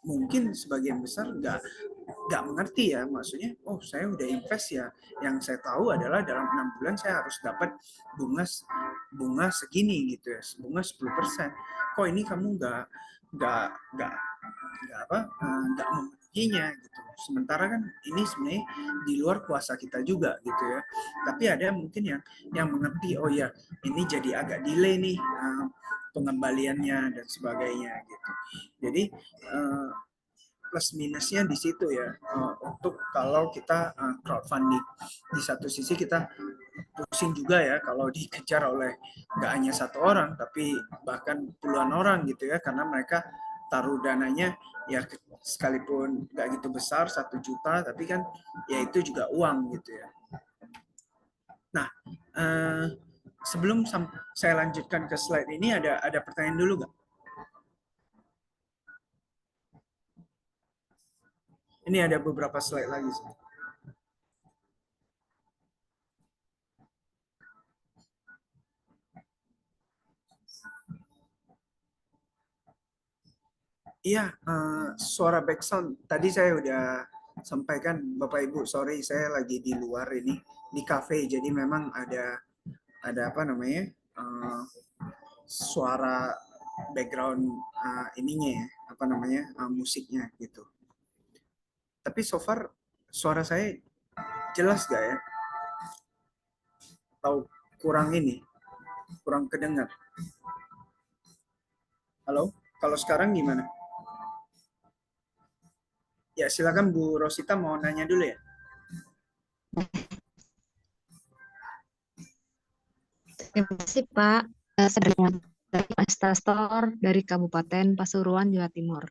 Speaker 2: mungkin sebagian besar nggak mengerti ya, maksudnya oh saya udah invest ya, yang saya tahu adalah dalam 6 bulan saya harus dapat bunga bunga segini gitu ya, bunga 10%. Kok ini kamu nggak nggak memenuhinya gitu. Sementara kan ini sebenarnya di luar kuasa kita juga gitu ya. Tapi ada mungkin yang mengerti oh ya ini jadi agak delay nih pengembaliannya dan sebagainya gitu. Jadi plus minusnya di situ ya untuk kalau kita crowdfunding. Di satu sisi kita pusing juga ya kalau dikejar oleh nggak hanya satu orang tapi bahkan puluhan orang gitu ya, karena mereka taruh dananya ya sekalipun nggak gitu besar 1 juta tapi kan ya itu juga uang gitu ya. Nah, sebelum saya lanjutkan ke slide ini ada pertanyaan dulu nggak? Ini ada beberapa slide lagi sih. Iya, suara background tadi saya udah sampaikan Bapak Ibu, sorry saya lagi di luar ini di cafe, jadi memang ada apa namanya suara background ininya ya, apa namanya musiknya gitu. Tapi so far suara saya Jelas gak ya? Atau kurang ini, kurang kedengar? Halo, kalau sekarang gimana? Ya silakan Bu Rosita mau nanya dulu ya.
Speaker 3: Terima kasih Pak. Saya dari Asta Store dari Kabupaten Pasuruan, Jawa Timur.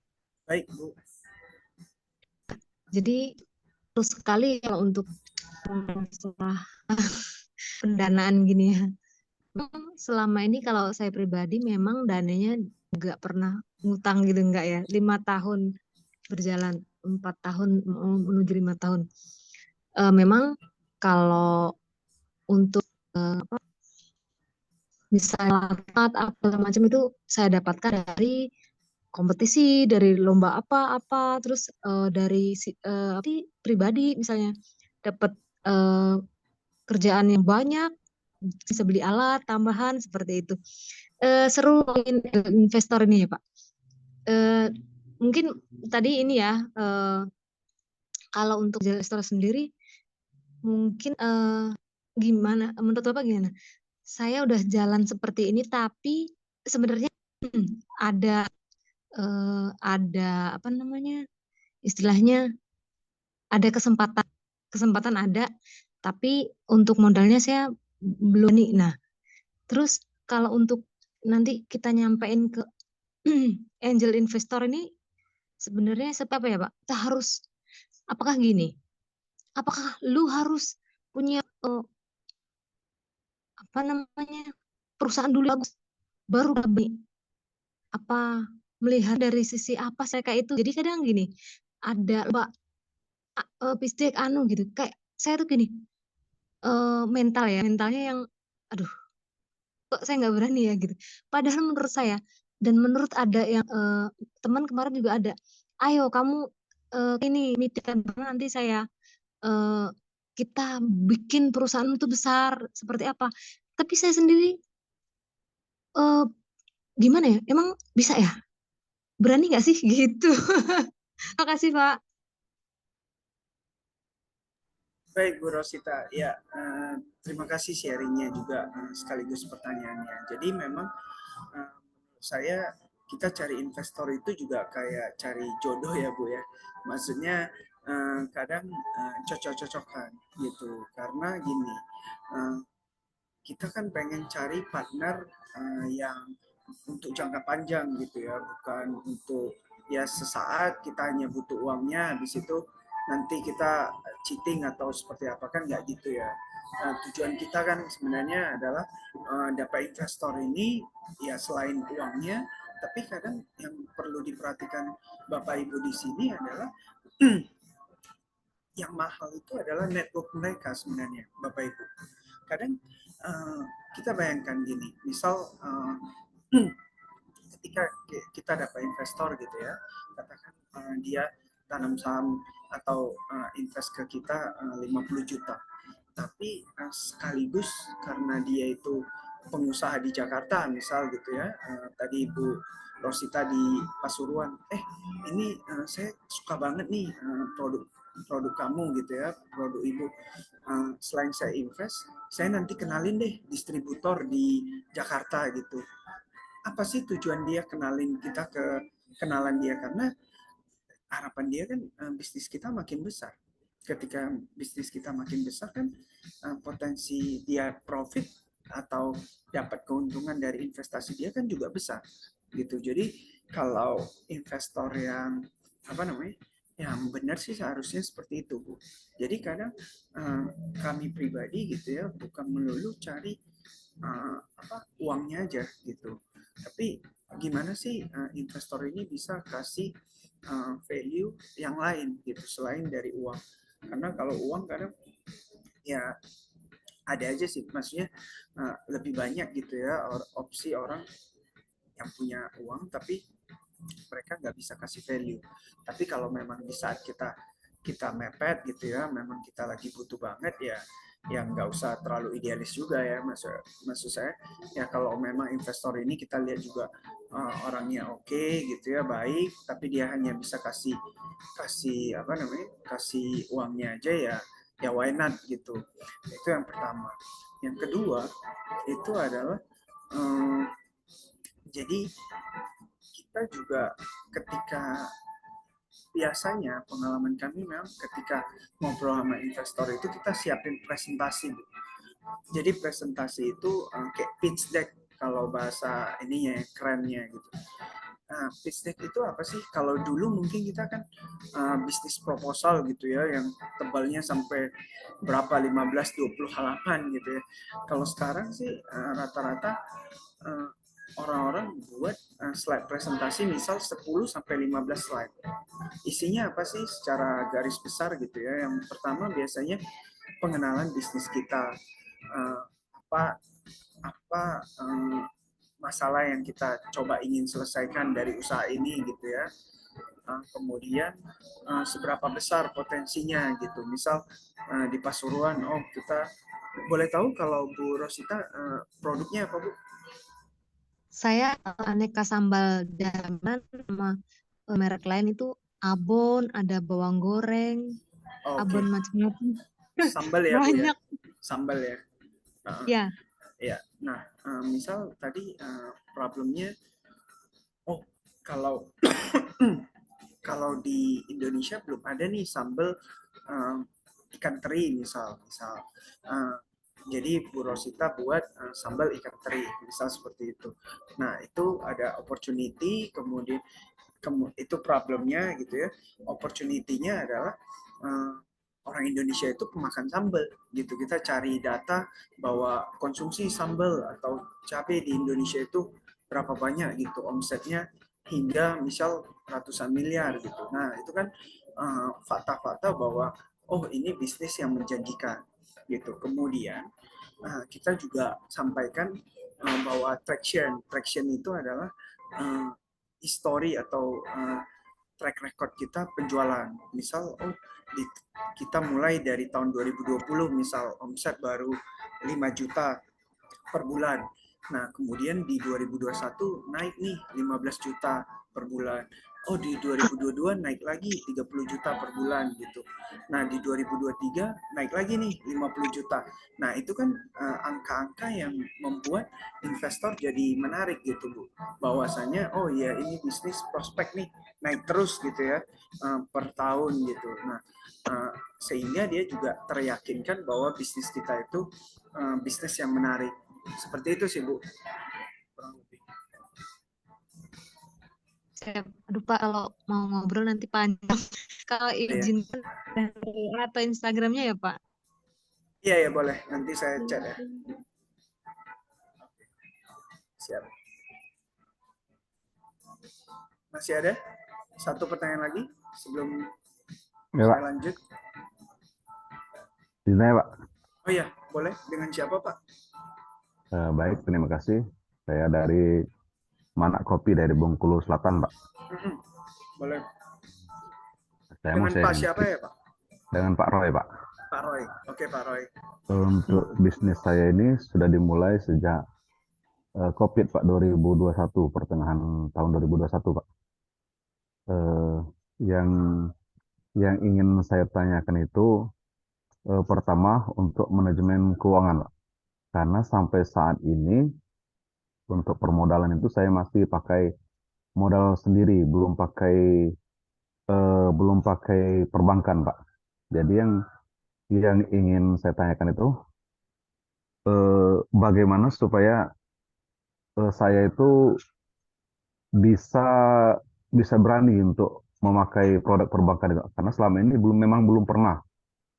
Speaker 2: Baik Bu.
Speaker 3: Jadi terus sekali kalau untuk masalah pendanaan gini ya. Memang selama ini kalau saya pribadi memang dananya nggak pernah ngutang gitu nggak ya. 5 tahun berjalan, 4 tahun menuju 5 tahun. Memang kalau untuk misalnya apa macam itu saya dapatkan dari kompetisi, dari lomba apa-apa, terus dari pribadi misalnya dapat eh, kerjaan yang banyak, bisa beli alat tambahan seperti itu. Seru investor ini ya Pak. Eh, Mungkin tadi ini ya, kalau untuk investor sendiri mungkin gimana? Menurut Bapak gimana? Saya udah jalan seperti ini, tapi sebenarnya ada ada apa namanya, istilahnya ada kesempatan, kesempatan ada, tapi untuk modalnya saya belum nih. Nah, terus kalau untuk nanti kita nyampein ke angel investor ini sebenarnya seperti apa ya Pak? Kita harus, apakah gini? Apakah lu harus punya apa namanya, perusahaan dulu bagus baru kami apa melihat dari sisi apa saya kayak itu. Jadi kadang gini, ada Pak pistek anu gitu. Kayak saya tuh gini, mentalnya yang aduh, kok saya nggak berani ya gitu. Padahal menurut saya dan menurut ada yang teman kemarin juga ada, ayo kamu ini meeting nanti saya eh, kita bikin perusahaan itu besar seperti apa. Tapi saya sendiri eh, gimana ya? Emang bisa ya? Berani nggak sih gitu? Makasih Pak.
Speaker 2: Baik Bu Rosita, ya terima kasih sharingnya juga sekaligus pertanyaannya. Jadi memang menurut saya kita cari investor itu juga kayak cari jodoh ya Bu ya. Maksudnya kadang cocok-cocokan gitu. Karena gini, eh, kita kan pengen cari partner yang untuk jangka panjang gitu ya, bukan untuk ya sesaat kita hanya butuh uangnya, habis itu nanti kita cheating atau seperti apa, kan nggak gitu ya. Nah, tujuan kita kan sebenarnya adalah dapat investor ini ya selain uangnya, tapi kadang yang perlu diperhatikan Bapak Ibu di sini adalah yang mahal itu adalah network mereka sebenarnya, Bapak Ibu. Kadang uh, kita bayangkan gini, misal ketika kita dapat investor gitu ya, katakan dia tanam saham atau invest ke kita 50 juta, tapi sekaligus karena dia itu pengusaha di Jakarta misal gitu ya, tadi Ibu Rosita di Pasuruan, ini saya suka banget nih produk kamu gitu ya, produk Ibu. Selain saya invest, saya nanti kenalin deh distributor di Jakarta gitu. Apa sih tujuan dia kenalin kita ke kenalan dia? Karena harapan dia kan bisnis kita makin besar. Ketika bisnis kita makin besar kan potensi dia profit atau dapat keuntungan dari investasi dia kan juga besar gitu. Jadi kalau investor yang apa namanya, yang benar sih seharusnya seperti itu Bu. Jadi kadang kami pribadi gitu ya bukan melulu cari uangnya aja gitu, tapi gimana sih investor ini bisa kasih value yang lain gitu selain dari uang. Karena kalau uang kadang ya ada aja sih, maksudnya lebih banyak gitu ya opsi orang yang punya uang tapi mereka nggak bisa kasih value. Tapi kalau memang di saat kita mepet gitu ya, memang kita lagi butuh banget ya, yang nggak usah terlalu idealis juga ya, maksud saya ya kalau memang investor ini kita lihat juga orangnya oke gitu ya, baik, tapi dia hanya bisa kasih kasih apa namanya, kasih uangnya aja ya, ya why not gitu. Itu yang pertama. Yang kedua itu adalah jadi kita juga ketika biasanya pengalaman kami memang ketika ngobrol sama investor itu kita siapin presentasi. Jadi presentasi itu kayak pitch deck kalau bahasa ininya kerennya gitu. Nah, pitch deck itu apa sih? Kalau dulu mungkin kita kan bisnis proposal gitu ya, yang tebalnya sampai berapa 15-20 halaman gitu ya. Kalau sekarang sih rata-rata orang-orang buat slide presentasi misal 10-15 slide. Isinya apa sih secara garis besar gitu ya. Yang pertama biasanya pengenalan bisnis kita, apa apa masalah yang kita coba ingin selesaikan dari usaha ini gitu ya. Kemudian seberapa besar potensinya gitu. Misal di Pasuruan, oh kita boleh tahu kalau Bu Rosita produknya apa Bu?
Speaker 3: Saya aneka sambal daman sama merek lain itu abon, ada bawang goreng,
Speaker 2: Oh, oke,
Speaker 3: abon macam-macam.
Speaker 2: sambal ya Bu ya,
Speaker 3: Banyak.
Speaker 2: sambal ya.
Speaker 3: Ya,
Speaker 2: Ya, nah misal tadi problemnya, oh kalau kalau di Indonesia belum ada nih sambal ikan teri misal. Jadi Bu Rosita buat sambal ikan teri, misal seperti itu. Nah itu ada opportunity, kemudian itu problemnya gitu ya. Opportunity-nya adalah orang Indonesia itu pemakan sambal gitu. Kita cari data bahwa konsumsi sambal atau cabai di Indonesia itu berapa banyak gitu omsetnya, hingga misal ratusan miliar gitu. Nah itu kan fakta-fakta bahwa oh ini bisnis yang menjanjikan gitu. Kemudian kita juga sampaikan bahwa traction itu adalah history atau track record kita penjualan. Misal kita mulai dari tahun 2020 misal omset baru 5 juta per bulan. Nah, kemudian di 2021 naik nih 15 juta per bulan. Oh, di 2022 naik lagi 30 juta per bulan gitu. Nah, di 2023 naik lagi nih 50 juta. Nah, itu kan angka-angka yang membuat investor jadi menarik gitu, Bu. Bahwasanya, oh ya ini bisnis prospek nih, naik terus gitu ya per tahun gitu. Nah, sehingga dia juga teryakinkan bahwa bisnis kita itu bisnis yang menarik. Seperti itu sih Bu.
Speaker 3: aduh Pak, kalau mau ngobrol nanti panjang. Kalau
Speaker 2: Iya,
Speaker 3: izinkan atau Instagramnya ya Pak.
Speaker 2: iya ya boleh. Nanti saya chat ya. Siap. Masih ada satu pertanyaan lagi sebelum
Speaker 4: Ya
Speaker 2: saya
Speaker 4: Pak,
Speaker 2: lanjut?
Speaker 4: di sana ya Pak.
Speaker 2: Oh iya, boleh. Dengan siapa Pak?
Speaker 4: Baik, terima kasih. Saya dari Manak Kopi dari Bengkulu Selatan Pak.
Speaker 2: Boleh.
Speaker 4: Saya mau
Speaker 2: Dengan Pak
Speaker 4: sharing
Speaker 2: siapa
Speaker 4: sedikit
Speaker 2: ya Pak?
Speaker 4: dengan Pak Roy Pak.
Speaker 2: Pak Roy. Oke Pak Roy.
Speaker 4: Untuk bisnis saya ini sudah dimulai sejak COVID Pak 2021, pertengahan tahun 2021 Pak. Eh, yang yang ingin saya tanyakan itu pertama untuk manajemen keuangan Pak. Karena sampai saat ini untuk permodalan itu saya masih pakai modal sendiri, belum pakai perbankan, Pak. Jadi yang ingin saya tanyakan itu bagaimana supaya saya itu bisa bisa berani untuk memakai produk perbankan itu. Karena selama ini memang belum pernah.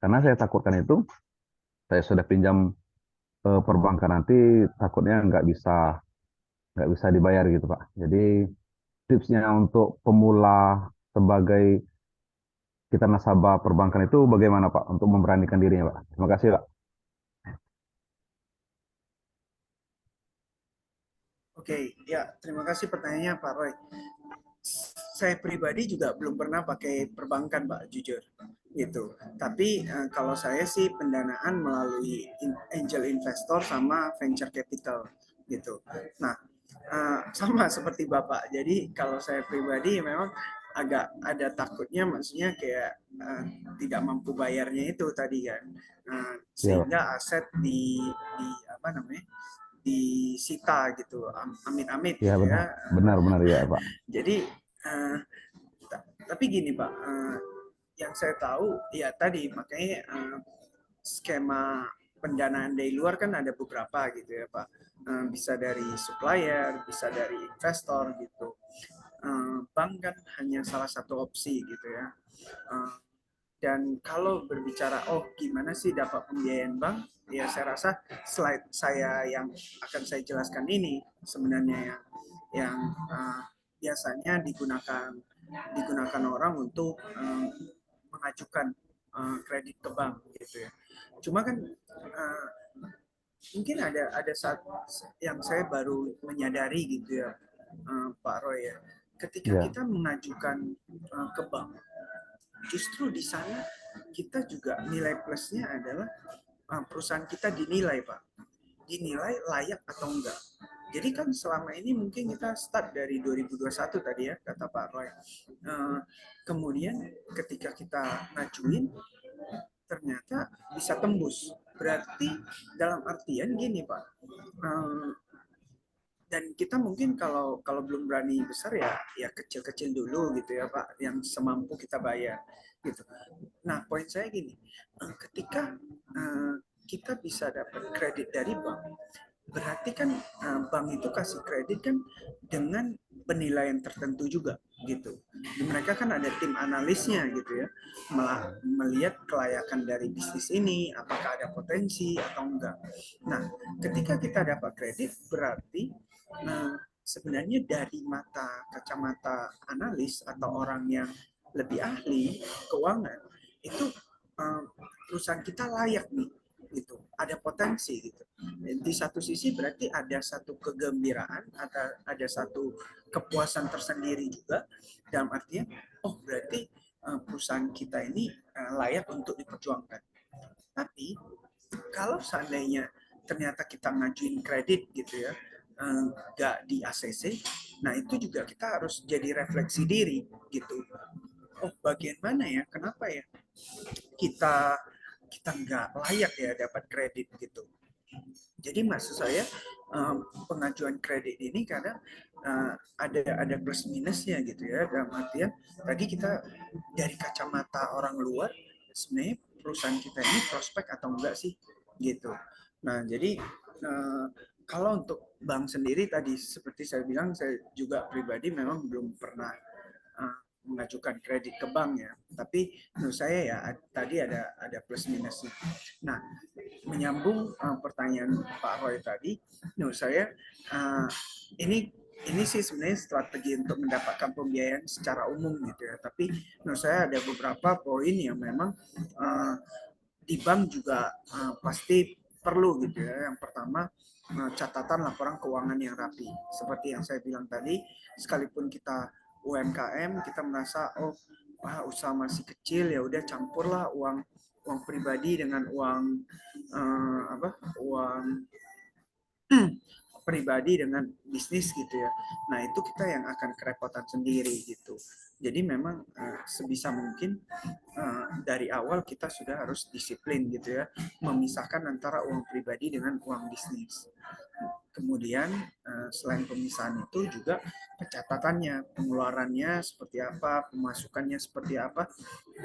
Speaker 4: Karena saya takutkan itu saya sudah pinjam perbankan nanti takutnya nggak bisa dibayar gitu, Pak. Jadi tipsnya untuk pemula sebagai kita nasabah perbankan itu bagaimana Pak untuk memberanikan dirinya Pak? Terima kasih Pak.
Speaker 2: Oke, ya terima kasih pertanyaannya Pak Roy. Saya pribadi juga belum pernah pakai perbankan Pak, jujur gitu. Tapi kalau saya sih pendanaan melalui angel investor sama venture capital gitu. Nah, sama seperti Bapak. Jadi kalau saya pribadi memang agak ada takutnya, maksudnya kayak tidak mampu bayarnya itu tadi kan.
Speaker 4: Ya, Pak.
Speaker 2: Sehingga aset di apa namanya, disita gitu, amit-amit
Speaker 4: Ya
Speaker 2: gitu
Speaker 4: benar,
Speaker 2: ya.
Speaker 4: benar ya Pak.
Speaker 2: Jadi tapi gini Pak, yang saya tahu ya tadi makanya skema pendanaan dari luar kan ada beberapa gitu ya Pak. Bisa dari supplier, bisa dari investor gitu. Bank kan hanya salah satu opsi gitu ya. Dan kalau berbicara, oh gimana sih dapat pembiayaan bank, ya saya rasa slide saya yang akan saya jelaskan ini sebenarnya yang biasanya digunakan orang untuk mengajukan kredit ke bank gitu ya. Cuma kan mungkin ada saat yang saya baru menyadari gitu ya, Pak Roy ya, ketika
Speaker 4: Ya,
Speaker 2: kita mengajukan ke bank, justru di sana kita juga nilai plusnya adalah perusahaan kita dinilai Pak, dinilai layak atau enggak. Jadi kan selama ini mungkin kita start dari 2021 tadi ya, kata Pak Roy. Kemudian ketika kita ngajuin, ternyata bisa tembus. Berarti dalam artian gini Pak, dan kita mungkin kalau belum berani besar ya kecil-kecil dulu gitu ya Pak, yang semampu kita bayar gitu. Nah poin saya gini, ketika kita bisa dapat kredit dari bank, berarti kan bank itu kasih kredit kan dengan penilaian tertentu juga gitu. Mereka kan ada tim analisnya gitu ya, melihat kelayakan dari bisnis ini, apakah ada potensi atau enggak. Nah, ketika kita dapat kredit berarti sebenarnya dari kacamata analis atau orang yang lebih ahli keuangan itu perusahaan kita layak nih gitu, ada potensi gitu. Di satu sisi berarti ada satu kegembiraan, ada satu kepuasan tersendiri juga, dalam artian oh berarti perusahaan kita ini layak untuk diperjuangkan. Tapi kalau seandainya ternyata kita ngajuin kredit gitu ya, nggak di ACC, nah itu juga kita harus jadi refleksi diri gitu. Oh bagian mana ya, kenapa ya kita nggak layak ya dapat kredit gitu. Jadi maksud saya pengajuan kredit ini kadang ada plus minusnya gitu ya, dalam artian tadi kita dari kacamata orang luar sebenarnya perusahaan kita ini prospek atau enggak sih gitu. Nah jadi kalau untuk bank sendiri tadi seperti saya bilang, saya juga pribadi memang belum pernah mengajukan kredit ke bank ya, tapi menurut saya ya tadi ada plus minusnya. Nah menyambung pertanyaan Pak Roy tadi, menurut saya ini sih sebenarnya strategi untuk mendapatkan pembiayaan secara umum gitu ya. Tapi menurut saya ada beberapa poin yang memang di bank juga pasti perlu gitu ya. Yang pertama catatan laporan keuangan yang rapi. Seperti yang saya bilang tadi, sekalipun kita UMKM, kita merasa usaha masih kecil, ya udah campurlah uang pribadi dengan uang uang pribadi dengan bisnis gitu ya. Nah itu kita yang akan kerepotan sendiri gitu. Jadi memang sebisa mungkin dari awal kita sudah harus disiplin gitu ya, memisahkan antara uang pribadi dengan uang bisnis. Kemudian selain pemisahan itu juga pencatatannya, pengeluarannya seperti apa, pemasukannya seperti apa,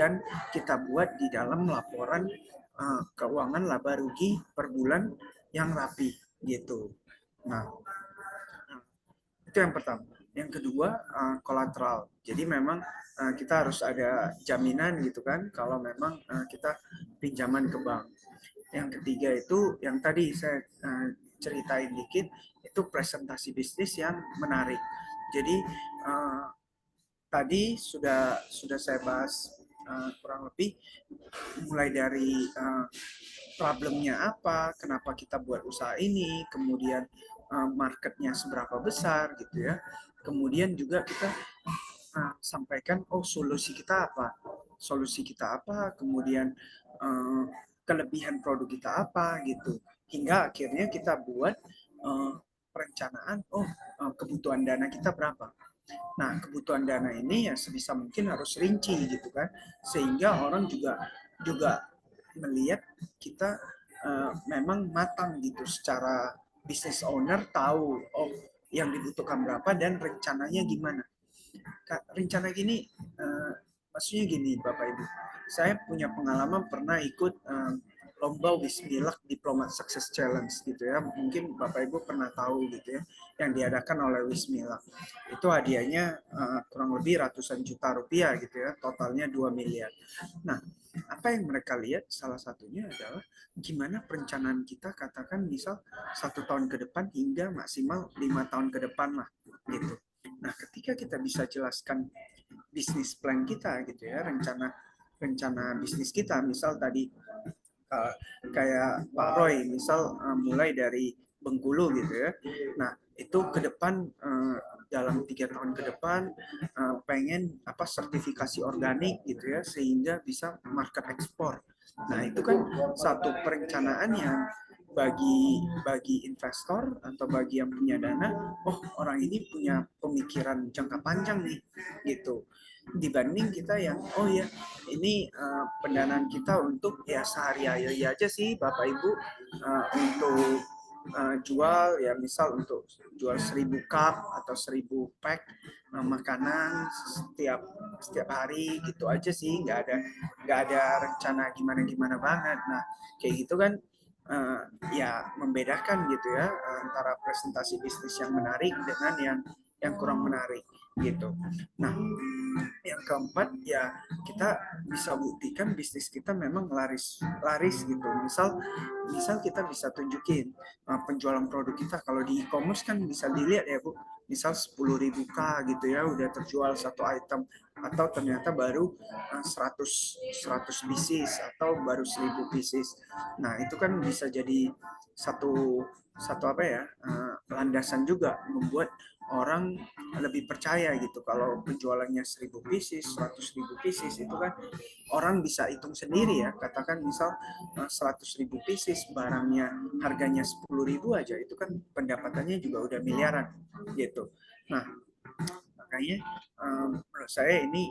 Speaker 2: dan kita buat di dalam laporan keuangan laba rugi per bulan yang rapi gitu. Nah, itu yang pertama. Yang kedua, kolateral. Jadi memang kita harus ada jaminan gitu kan kalau memang kita pinjaman ke bank. Yang ketiga itu yang tadi saya ceritain dikit, itu presentasi bisnis yang menarik. Jadi tadi sudah saya bahas kurang lebih mulai dari problemnya apa, kenapa kita buat usaha ini, kemudian marketnya seberapa besar gitu ya. Kemudian juga kita sampaikan solusi kita apa, kemudian kelebihan produk kita apa gitu. Hingga akhirnya kita buat perencanaan kebutuhan dana kita berapa. Nah, kebutuhan dana ini ya sebisa mungkin harus rinci gitu kan, sehingga orang juga melihat kita memang matang gitu secara business owner, tahu oh yang dibutuhkan berapa dan rencananya gimana. Rencana gini maksudnya gini Bapak Ibu, saya punya pengalaman pernah ikut lomba Wismilak Diplomat Success Challenge gitu ya, mungkin Bapak Ibu pernah tahu gitu ya, yang diadakan oleh Wismilak. Itu hadiahnya kurang lebih ratusan juta rupiah gitu ya, totalnya 2 miliar. Nah, apa yang mereka lihat salah satunya adalah gimana perencanaan kita, katakan misal 1 tahun ke depan hingga maksimal 5 tahun ke depan lah gitu. Nah, ketika kita bisa jelaskan bisnis plan kita gitu ya, rencana bisnis kita, misal tadi kayak Pak Roy, misal mulai dari Bengkulu gitu ya. Nah, itu ke depan dalam 3 tahun ke depan pengen apa sertifikasi organik gitu ya, sehingga bisa market ekspor. Nah, itu kan satu perencanaan yang bagi investor atau bagi yang punya dana, oh orang ini punya pemikiran jangka panjang nih gitu, dibanding kita yang oh ya ini pendanaan kita untuk ya sehari-hari aja sih Bapak Ibu, untuk jual ya misal untuk jual 1.000 cup atau 1.000 pack makanan setiap hari gitu aja sih, nggak ada rencana gimana banget. Nah kayak gitu kan ya membedakan gitu ya antara presentasi bisnis yang menarik dengan yang kurang menarik gitu. Nah, yang keempat ya kita bisa buktikan bisnis kita memang laris gitu. Misal kita bisa tunjukin penjualan produk kita, kalau di e-commerce kan bisa dilihat ya Bu, misal 10.000 K gitu ya udah terjual satu item, atau ternyata baru 100 pieces atau baru 1.000 pieces. Nah itu kan bisa jadi satu apa ya landasan juga membuat orang lebih percaya gitu. Kalau penjualannya 1.000 pieces, 100.000 pieces itu kan orang bisa hitung sendiri ya. Katakan misal 100.000 pieces barangnya harganya 10.000 aja, itu kan pendapatannya juga udah miliaran gitu. Nah makanya menurut saya ini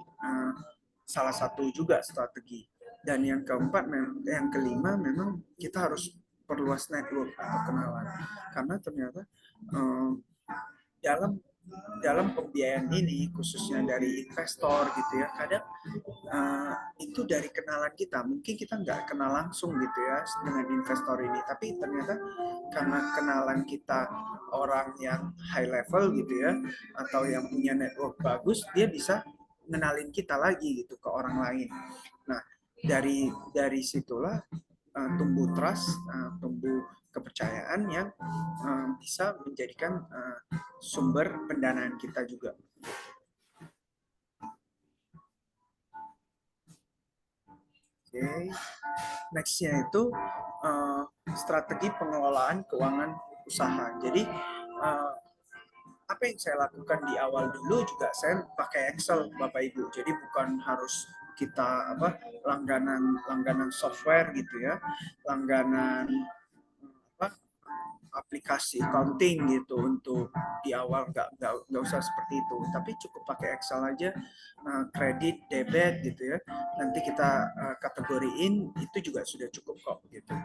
Speaker 2: salah satu juga strategi. Dan yang keempat, yang kelima memang kita harus perluas network atau kenalan, karena ternyata dalam dalam pembiayaan ini khususnya dari investor gitu ya, kadang itu dari kenalan kita, mungkin kita nggak kenal langsung gitu ya dengan investor ini, tapi ternyata karena kenalan kita orang yang high level gitu ya, atau yang punya network bagus, dia bisa ngenalin kita lagi gitu ke orang lain. Nah dari situlah tumbuh trust, tumbuh kepercayaan yang bisa menjadikan sumber pendanaan kita juga. Oke, nextnya itu strategi pengelolaan keuangan usaha. Jadi apa yang saya lakukan di awal dulu juga saya pakai Excel Bapak Ibu. Jadi bukan harus kita langganan software gitu ya, langganan aplikasi accounting gitu untuk di awal, nggak usah seperti itu, tapi cukup pakai Excel aja, kredit debit gitu ya, nanti kita kategoriin, itu juga sudah cukup kok gitu.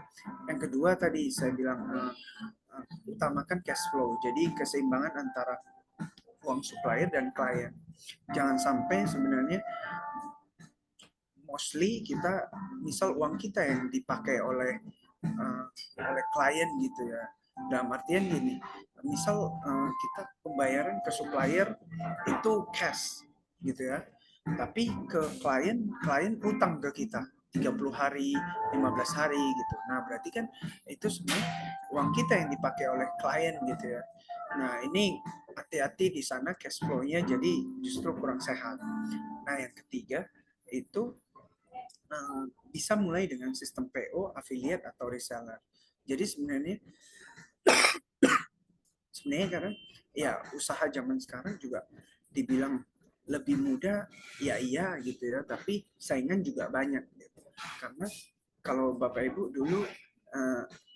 Speaker 2: Yang kedua tadi saya bilang utamakan cash flow, jadi keseimbangan antara uang supplier dan klien. Jangan sampai sebenarnya mostly kita misal uang kita yang dipakai oleh klien gitu ya. Dalam artian gini, misal kita pembayaran ke supplier itu cash gitu ya, tapi ke klien utang ke kita 30 hari, 15 hari gitu. Nah berarti kan itu sebenarnya uang kita yang dipakai oleh klien gitu ya. Nah ini hati-hati di sana, cash flow-nya jadi justru kurang sehat. Nah yang ketiga itu bisa mulai dengan sistem PO, affiliate atau reseller. Jadi sebenarnya karena ya usaha zaman sekarang juga dibilang lebih mudah, ya iya gitu ya, tapi saingan juga banyak gitu. Karena kalau Bapak Ibu dulu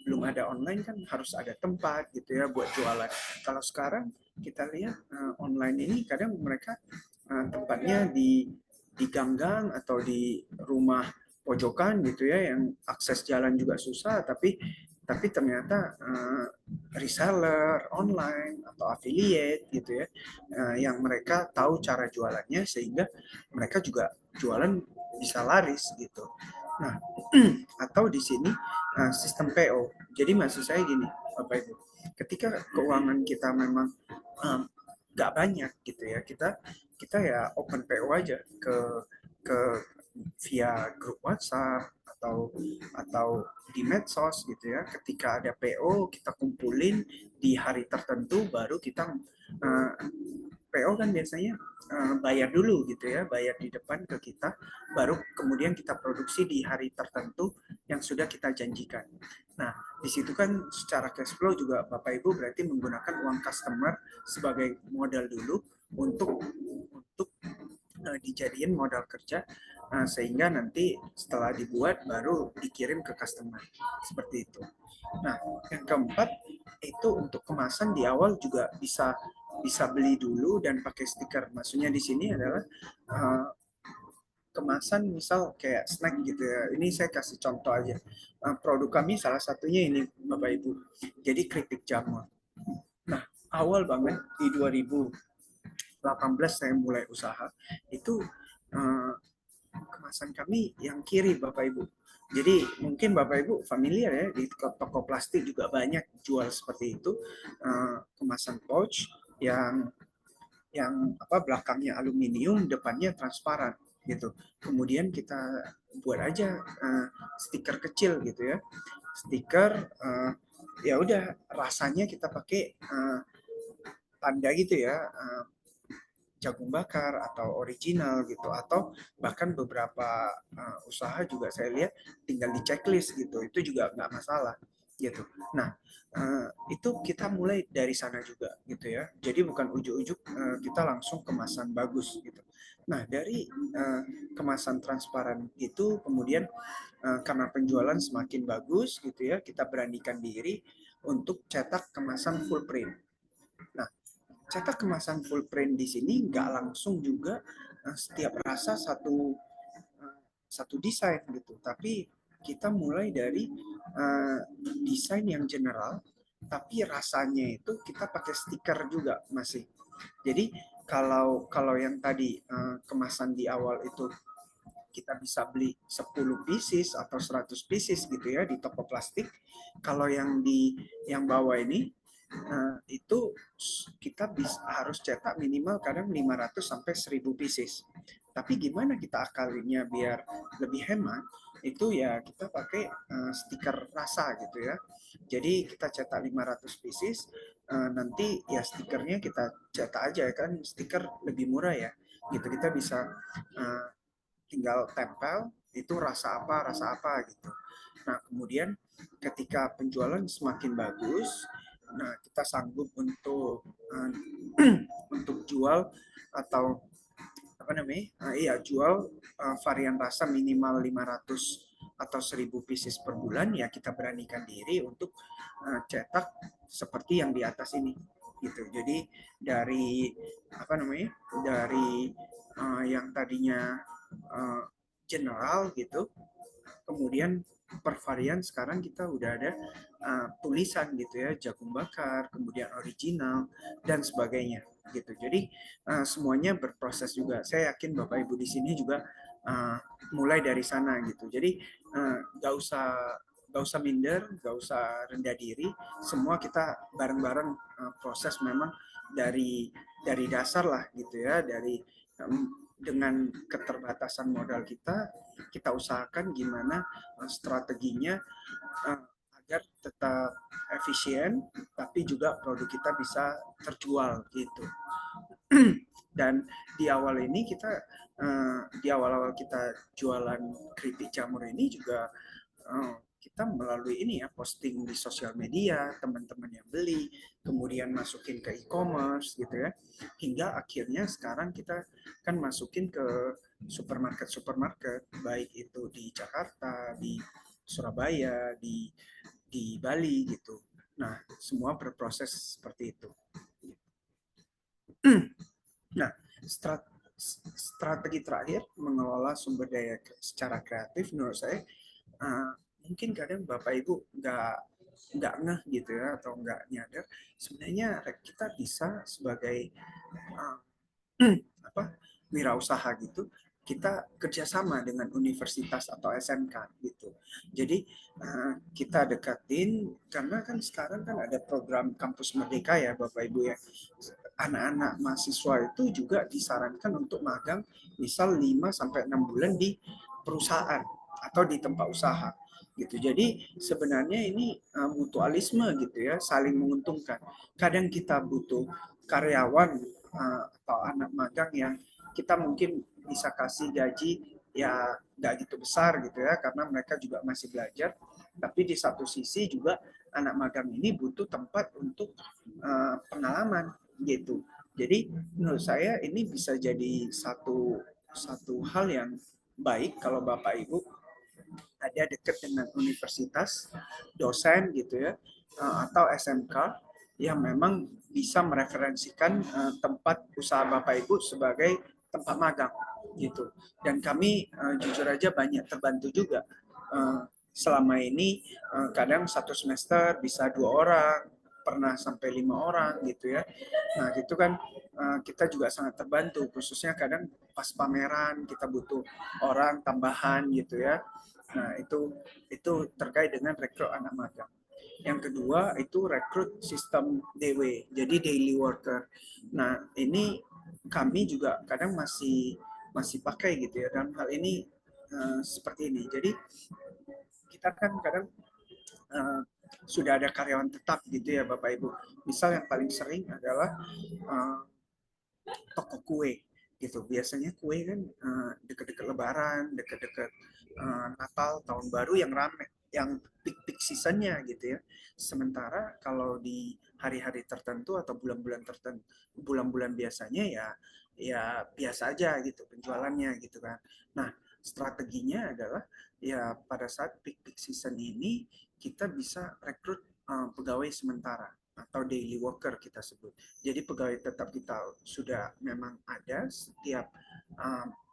Speaker 2: belum ada online kan harus ada tempat gitu ya buat jualan. Kalau sekarang kita lihat online ini kadang mereka tempatnya di gang-gang atau di rumah pojokan gitu ya, yang akses jalan juga susah, tapi ternyata reseller online atau affiliate gitu ya, yang mereka tahu cara jualannya sehingga mereka juga jualan bisa laris gitu. Nah, atau di sini sistem PO. Jadi maksud saya gini, Bapak Ibu, ketika keuangan kita memang nggak banyak gitu ya, kita ya open PO aja ke via grup WhatsApp atau di medsos gitu ya. Ketika ada PO kita kumpulin di hari tertentu, baru kita PO kan biasanya bayar dulu gitu ya, bayar di depan ke kita, baru kemudian kita produksi di hari tertentu yang sudah kita janjikan. Nah, di situ kan secara cash flow juga Bapak Ibu berarti menggunakan uang customer sebagai modal dulu untuk dijadiin modal kerja, sehingga nanti setelah dibuat baru dikirim ke customer seperti itu. Nah, yang keempat itu untuk kemasan di awal juga bisa beli dulu dan pakai stiker. Maksudnya di sini adalah kemasan misal kayak snack gitu ya. Ini saya kasih contoh aja. Produk kami salah satunya ini Bapak Ibu. Jadi keripik jamur. Nah, awal banget di 2018 saya mulai usaha, itu kemasan kami yang kiri Bapak Ibu. Jadi mungkin Bapak Ibu familiar ya, di toko plastik juga banyak jual seperti itu, kemasan pouch yang belakangnya aluminium, depannya transparan gitu. Kemudian kita buat aja stiker kecil gitu ya, stiker ya udah rasanya kita pakai tanda gitu ya, jagung bakar atau original gitu, atau bahkan beberapa usaha juga saya lihat tinggal di checklist gitu, itu juga nggak masalah gitu. Nah, itu kita mulai dari sana juga gitu ya, jadi bukan ujuk-ujuk kita langsung kemasan bagus gitu. Nah, dari kemasan transparan itu kemudian karena penjualan semakin bagus gitu ya, kita beranikan diri untuk cetak kemasan full print. Nah, cetak kemasan full print di sini nggak langsung juga setiap rasa satu desain gitu, tapi kita mulai dari desain yang general, tapi rasanya itu kita pakai stiker juga masih. Jadi kalau yang tadi kemasan di awal itu kita bisa beli 10 pieces atau 100 pieces gitu ya di toko plastik. Kalau yang bawah ini itu kita harus cetak minimal kadang 500 sampai 1000 pieces. Tapi gimana kita akalinnya biar lebih hemat? Itu ya kita pakai stiker rasa gitu ya. Jadi kita cetak 500 pieces, nanti ya stikernya kita cetak aja kan, stiker lebih murah ya. Gitu kita bisa tinggal tempel itu rasa apa gitu. Nah, kemudian ketika penjualan semakin bagus, nah kita sanggup untuk untuk jual atau apa namanya? Jual varian rasa minimal 500 atau 1000 pieces per bulan, ya kita beranikan diri untuk cetak seperti yang di atas ini gitu. Jadi dari apa namanya? Dari yang tadinya general gitu, kemudian per varian sekarang kita udah ada tulisan gitu ya, jagung bakar, kemudian original dan sebagainya gitu. Jadi semuanya berproses juga. Saya yakin Bapak Ibu di sini juga mulai dari sana gitu. Jadi nggak usah minder, nggak usah rendah diri. Semua kita bareng-bareng proses memang dari dasar lah gitu ya, dari dengan keterbatasan modal kita usahakan gimana strateginya agar tetap efisien, tapi juga produk kita bisa terjual gitu. Dan di awal ini di awal-awal kita jualan keripik jamur ini juga kita melalui ini ya, posting di sosial media, teman-teman yang beli, kemudian masukin ke e-commerce gitu ya, hingga akhirnya sekarang kita kan masukin ke supermarket, baik itu di Jakarta, di Surabaya, di Bali gitu. Nah, semua berproses seperti itu. Nah, strategi terakhir mengelola sumber daya secara kreatif menurut saya mungkin kadang Bapak Ibu nggak ngeh gitu ya atau nggak nyadar sebenarnya kita bisa sebagai uh, apa wirausaha gitu kita kerjasama dengan universitas atau SMK gitu. Jadi kita dekatin karena kan sekarang kan ada program kampus merdeka ya Bapak Ibu ya. Anak-anak mahasiswa itu juga disarankan untuk magang misal 5 sampai 6 bulan di perusahaan atau di tempat usaha gitu. Jadi sebenarnya ini mutualisme gitu ya, saling menguntungkan. Kadang kita butuh karyawan atau anak magang yang kita mungkin bisa kasih gaji ya nggak gitu besar gitu ya karena mereka juga masih belajar, tapi di satu sisi juga anak magang ini butuh tempat untuk pengalaman gitu. Jadi menurut saya ini bisa jadi satu hal yang baik kalau Bapak Ibu ada dekat dengan universitas, dosen gitu ya, atau SMK yang memang bisa mereferensikan tempat usaha Bapak Ibu sebagai tempat magang gitu. Dan kami jujur aja banyak terbantu juga. Selama ini kadang satu semester bisa 2 orang, pernah sampai 5 orang gitu ya. Nah itu kan kita juga sangat terbantu, khususnya kadang pas pameran kita butuh orang tambahan gitu ya. Nah itu terkait dengan rekrut anak magang. Yang kedua itu rekrut sistem DW, jadi daily worker. Nah ini kami juga kadang masih pakai gitu ya dalam hal ini seperti ini. Jadi kita kan kadang sudah ada karyawan tetap gitu ya Bapak Ibu. Misal yang paling sering adalah toko kue gitu. Biasanya kue kan dekat-dekat Lebaran, dekat-dekat Natal, Tahun Baru yang rame, yang peak seasonnya gitu ya. Sementara kalau di hari-hari tertentu atau bulan-bulan tertentu, bulan-bulan biasanya ya biasa aja gitu penjualannya gitu kan. Nah strateginya adalah ya pada saat peak season ini kita bisa rekrut pegawai sementara atau daily worker kita sebut. Jadi pegawai tetap kita sudah memang ada setiap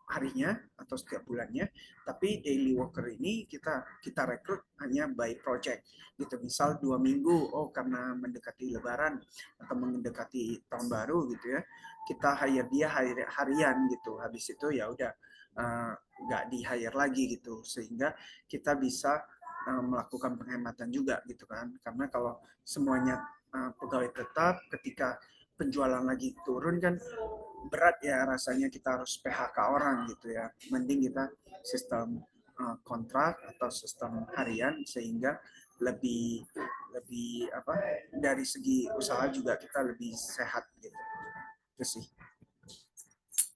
Speaker 2: harinya atau setiap bulannya, tapi daily worker ini kita rekrut hanya by project gitu. Misal 2 minggu, oh karena mendekati Lebaran atau mendekati tahun baru gitu ya, kita hire dia harian gitu. Habis itu ya udah nggak di hire lagi gitu, sehingga kita bisa melakukan penghematan juga gitu kan. Karena kalau semuanya pegawai tetap ketika penjualan lagi turun kan berat ya rasanya kita harus PHK orang gitu ya. Mending kita sistem kontrak atau sistem harian sehingga lebih lebih apa dari segi usaha juga kita lebih sehat gitu. Itu sih.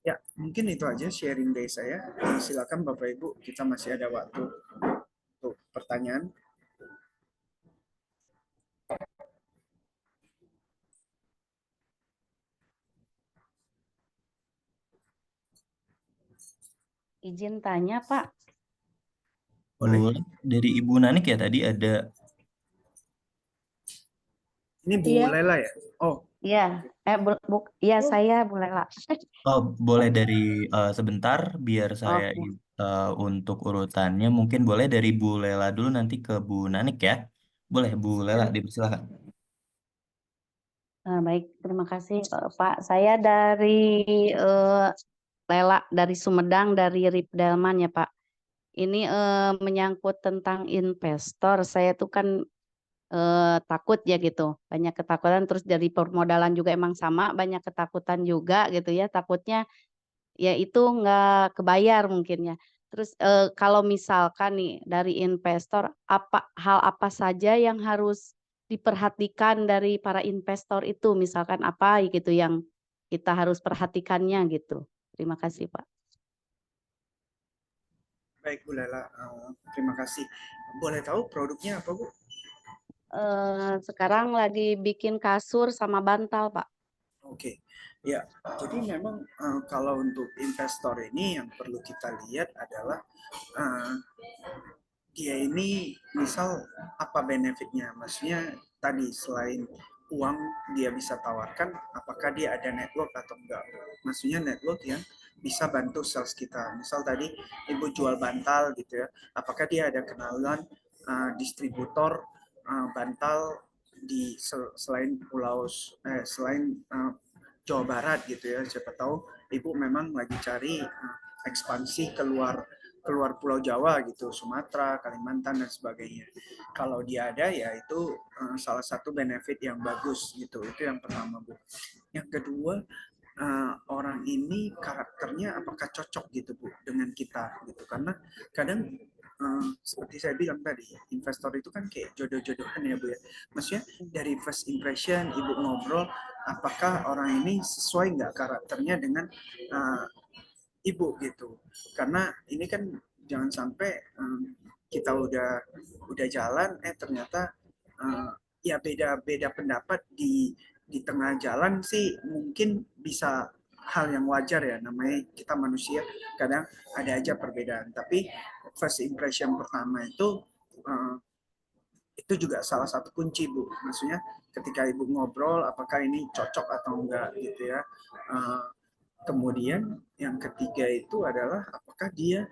Speaker 2: Ya, mungkin itu aja sharing dari saya. Silakan Bapak Ibu, kita masih ada waktu untuk pertanyaan.
Speaker 5: Izin tanya, Pak.
Speaker 1: Boleh. Dari Ibu Nanik ya tadi ada.
Speaker 2: Ini Bu
Speaker 5: Iya.
Speaker 2: Lela ya? Oh,
Speaker 5: Iya, iya saya Bu Lela.
Speaker 1: Oh, boleh dari sebentar biar saya
Speaker 5: Oke.
Speaker 1: untuk urutannya mungkin boleh dari Bu Lela dulu nanti ke Bu Nanik ya. Boleh Bu Lela, dipersilakan.
Speaker 5: Baik, terima kasih Pak. Saya dari Lela dari Sumedang, dari RIP Delman ya Pak. Ini menyangkut tentang investor. Saya tuh kan takut ya gitu, banyak ketakutan. Terus dari permodalan juga emang sama, banyak ketakutan juga gitu ya. Takutnya ya itu nggak kebayar mungkin ya. Terus kalau misalkan nih dari investor, hal apa saja yang harus diperhatikan dari para investor itu, misalkan apa gitu yang kita harus perhatikannya gitu. Terima kasih Pak.
Speaker 2: baik Bu Lela, terima kasih. Boleh tahu produknya apa Bu?
Speaker 5: Sekarang lagi bikin kasur sama bantal Pak.
Speaker 2: Oke, ya. Jadi memang kalau untuk investor ini yang perlu kita lihat adalah dia ini misal apa benefitnya, maksudnya tadi selain uang dia bisa tawarkan, apakah dia ada network atau enggak, maksudnya network yang bisa bantu sales kita. Misal tadi ibu jual bantal gitu ya, apakah dia ada kenalan distributor bantal di selain selain Jawa Barat gitu ya, siapa tahu ibu memang lagi cari ekspansi keluar Pulau Jawa gitu, Sumatera, Kalimantan dan sebagainya. Kalau dia ada ya itu salah satu benefit yang bagus gitu. Itu yang pertama, Bu. Yang kedua, orang ini karakternya apakah cocok gitu, Bu, dengan kita gitu. Karena kadang seperti saya bilang tadi, investor itu kan kayak jodoh-jodohan ya, Bu ya. Maksudnya dari first impression Ibu ngobrol, apakah orang ini sesuai nggak karakternya dengan Ibu gitu. Karena ini kan jangan sampai kita udah jalan ternyata ya beda pendapat di tengah jalan sih, mungkin bisa hal yang wajar ya, namanya kita manusia, kadang ada aja perbedaan. Tapi first impression pertama itu juga salah satu kunci, Bu. Maksudnya ketika Ibu ngobrol apakah ini cocok atau enggak gitu ya. Kemudian yang ketiga itu adalah apakah dia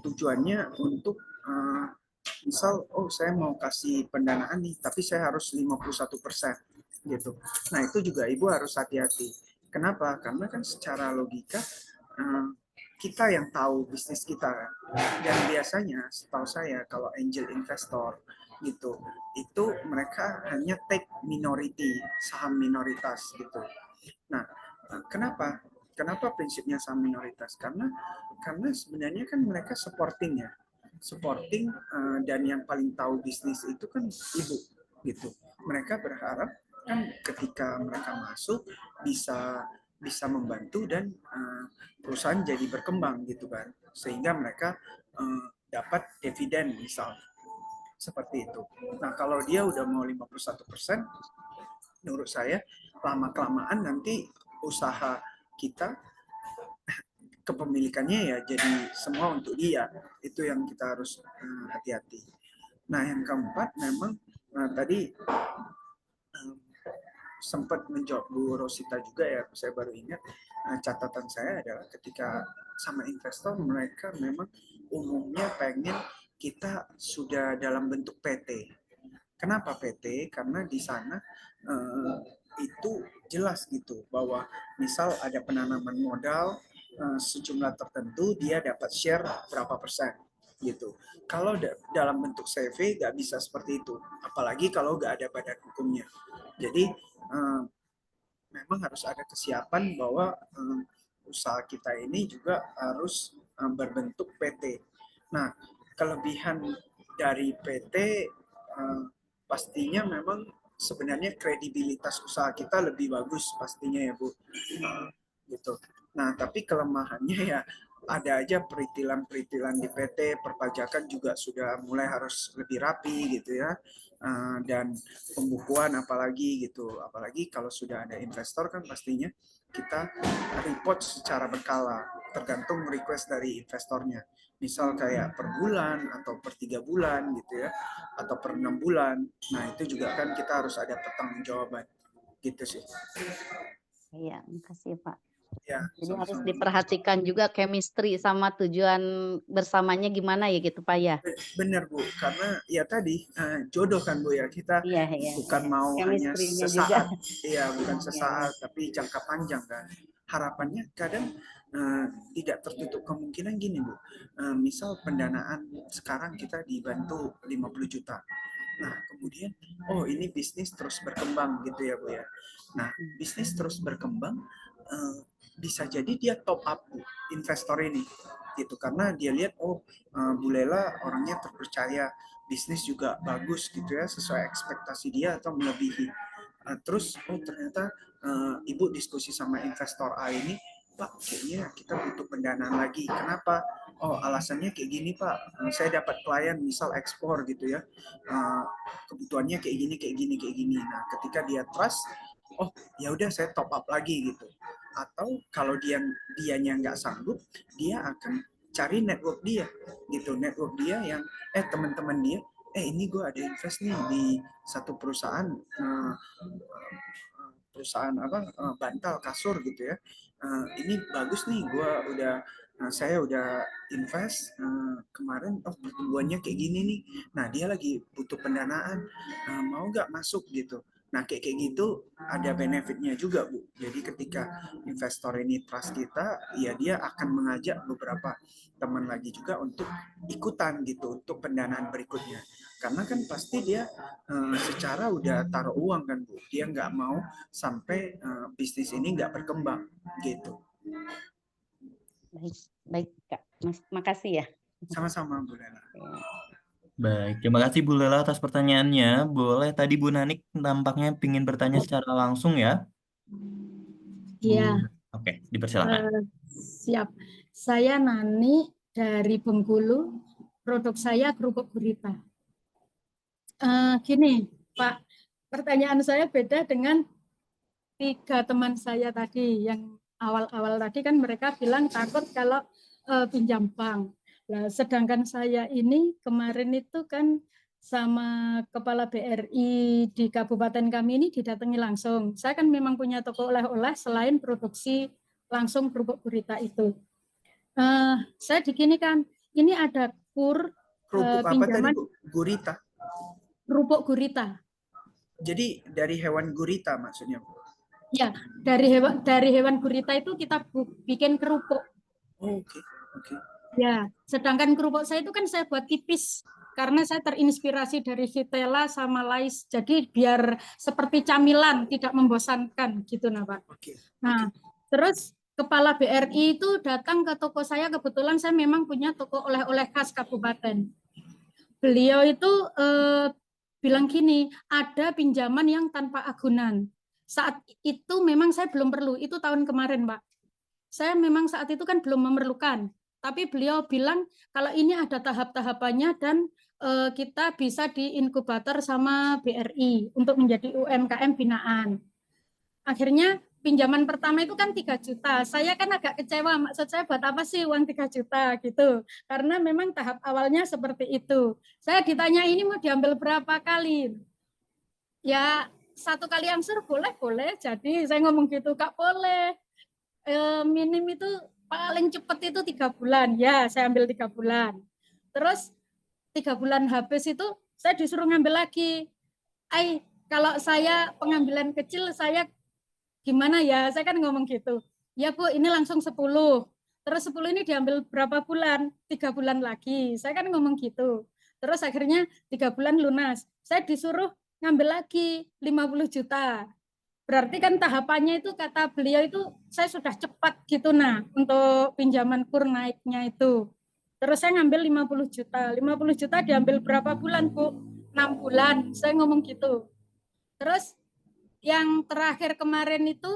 Speaker 2: tujuannya untuk misal, oh saya mau kasih pendanaan nih, tapi saya harus 51% gitu. Nah itu juga Ibu harus hati-hati. Kenapa? Karena kan secara logika kita yang tahu bisnis kita kan. Dan biasanya setahu saya kalau angel investor gitu, itu mereka hanya take minority, saham minoritas gitu. Nah, kenapa? Kenapa prinsipnya saham minoritas? Karena sebenarnya kan mereka supporting ya, supporting dan yang paling tahu bisnis itu kan ibu gitu. Mereka berharap kan ketika mereka masuk bisa bisa membantu dan perusahaan jadi berkembang gitu kan, sehingga mereka dapat dividen misal seperti itu. Nah kalau dia udah mau 51%, menurut saya lama-kelamaan nanti usaha kita kepemilikannya ya jadi semua untuk dia. Itu yang kita harus hati-hati. Nah yang keempat memang tadi sempat menjawab Bu Rosita juga ya, saya baru ingat, catatan saya adalah ketika sama investor mereka memang umumnya pengen kita sudah dalam bentuk PT. Kenapa PT? Karena di sana itu jelas gitu bahwa misal ada penanaman modal sejumlah tertentu, dia dapat share berapa persen gitu. Kalau dalam bentuk CV nggak bisa seperti itu, apalagi kalau nggak ada badan hukumnya. Jadi memang harus ada kesiapan bahwa usaha kita ini juga harus berbentuk PT. Nah, kelebihan dari PT pastinya memang sebenarnya kredibilitas usaha kita lebih bagus pastinya ya, Bu. Gitu. Nah, tapi kelemahannya ya ada aja peritilan-peritilan di PT, perpajakan juga sudah mulai harus lebih rapi gitu ya. Dan pembukuan apalagi gitu. Apalagi kalau sudah ada investor kan pastinya kita report secara berkala, tergantung request dari investornya. Misal kayak per bulan atau per 3 bulan gitu ya, atau per 6 bulan. Nah itu juga kan kita harus ada pertanggungjawaban gitu sih.
Speaker 5: Iya, makasih Pak.
Speaker 2: Ya,
Speaker 5: Jadi harus
Speaker 2: sama-sama.
Speaker 5: diperhatikan juga chemistry sama tujuan bersamanya gimana ya gitu Pak ya.
Speaker 2: Bener Bu, karena ya tadi jodoh kan Bu ya, kita
Speaker 5: Iya,
Speaker 2: bukan
Speaker 5: iya.
Speaker 2: mau hanya
Speaker 5: Chemistry-nya juga.
Speaker 2: sesaat, iya bukan
Speaker 5: Iya,
Speaker 2: sesaat, tapi jangka panjang kan. Harapannya kadang tidak tertutup kemungkinan gini Bu, misal pendanaan sekarang kita dibantu 50 juta. Nah kemudian, oh ini bisnis terus berkembang gitu ya Bu ya. Nah bisnis terus berkembang, bisa jadi dia top up Bu, investor ini gitu, karena dia lihat oh Bu Lela orangnya terpercaya, bisnis juga bagus gitu ya, sesuai ekspektasi dia atau melebihi. Terus oh ternyata Ibu diskusi sama investor A ini, Pak kayaknya kita butuh pendanaan lagi. Kenapa? Oh alasannya kayak gini Pak, saya dapat klien misal ekspor gitu ya, kebutuhannya kayak gini. Nah ketika dia trust, oh ya udah saya top up lagi gitu. Atau kalau dianya nggak sanggup, dia akan cari network dia gitu, network dia yang teman-teman dia, ini gue ada invest nih di satu perusahaan perusahaan bantal kasur gitu ya. Ini bagus nih, saya udah invest kemarin, pertumbuhannya kayak gini nih. Nah, dia lagi butuh pendanaan, mau nggak masuk gitu. Nah, kayak gitu ada benefitnya juga, Bu. Jadi ketika investor ini trust kita, ya dia akan mengajak beberapa teman lagi juga untuk ikutan gitu untuk pendanaan berikutnya. Karena kan pasti dia secara udah taruh uang kan, Bu. Dia nggak mau sampai bisnis ini nggak berkembang gitu.
Speaker 5: Baik, baik Kak. Makasih ya.
Speaker 2: Sama-sama, Bu Lela.
Speaker 1: Baik, terima kasih Bu Lela atas pertanyaannya. Boleh tadi Bu Nanik tampaknya ingin bertanya secara langsung ya.
Speaker 6: Iya,
Speaker 1: Oke, dipersilakan.
Speaker 6: siap. Saya Nani dari Bengkulu. Produk saya kerupuk gurita. Gini, Pak, pertanyaan saya beda dengan 3 teman saya tadi yang awal-awal tadi kan mereka bilang takut kalau pinjam bank. Nah, sedangkan saya ini kemarin itu kan sama kepala BRI di kabupaten kami ini didatangi langsung. Saya kan memang punya toko oleh-oleh selain produksi langsung kerupuk gurita itu. Saya diginikan, ini ada kur
Speaker 2: Kerupuk apa tadi,
Speaker 6: pinjaman
Speaker 2: Bu? Gurita.
Speaker 6: kerupuk gurita.
Speaker 2: Jadi dari hewan gurita maksudnya, Bu?
Speaker 6: Ya, dari hewan gurita itu kita bikin kerupuk.
Speaker 2: Oke.
Speaker 6: Ya, sedangkan kerupuk saya itu kan saya buat tipis karena saya terinspirasi dari Vitella sama Lais. Jadi biar seperti camilan, tidak membosankan gitu nah, Pak. Nah, terus kepala BRI itu datang ke toko saya, kebetulan saya memang punya toko oleh-oleh khas kabupaten. Beliau itu bilang gini, ada pinjaman yang tanpa agunan. Saat itu memang saya belum perlu, itu tahun kemarin, Pak. Saya memang saat itu kan belum memerlukan, tapi beliau bilang kalau ini ada tahap-tahapannya dan kita bisa diinkubator sama BRI untuk menjadi UMKM binaan. Akhirnya pinjaman pertama itu kan 3 juta. Saya kan agak kecewa, maksud saya buat apa sih uang 3 juta gitu. Karena memang tahap awalnya seperti itu. Saya ditanya ini mau diambil berapa kali? Ya 1 kali angsur boleh. Jadi saya ngomong gitu, Kak boleh. Minim itu paling cepat itu 3 bulan. Ya saya ambil 3 bulan. Terus 3 bulan habis itu saya disuruh ngambil lagi. Kalau saya pengambilan kecil saya gimana ya, saya kan ngomong gitu, ya Bu ini langsung 10, terus 10 ini diambil berapa bulan, 3 bulan lagi, saya kan ngomong gitu, terus akhirnya 3 bulan lunas, saya disuruh ngambil lagi 50 juta, berarti kan tahapannya itu kata beliau itu saya sudah cepat gitu nah, untuk pinjaman kur naiknya itu, terus saya ngambil 50 juta diambil berapa bulan Bu, 6 bulan, saya ngomong gitu, terus yang terakhir kemarin itu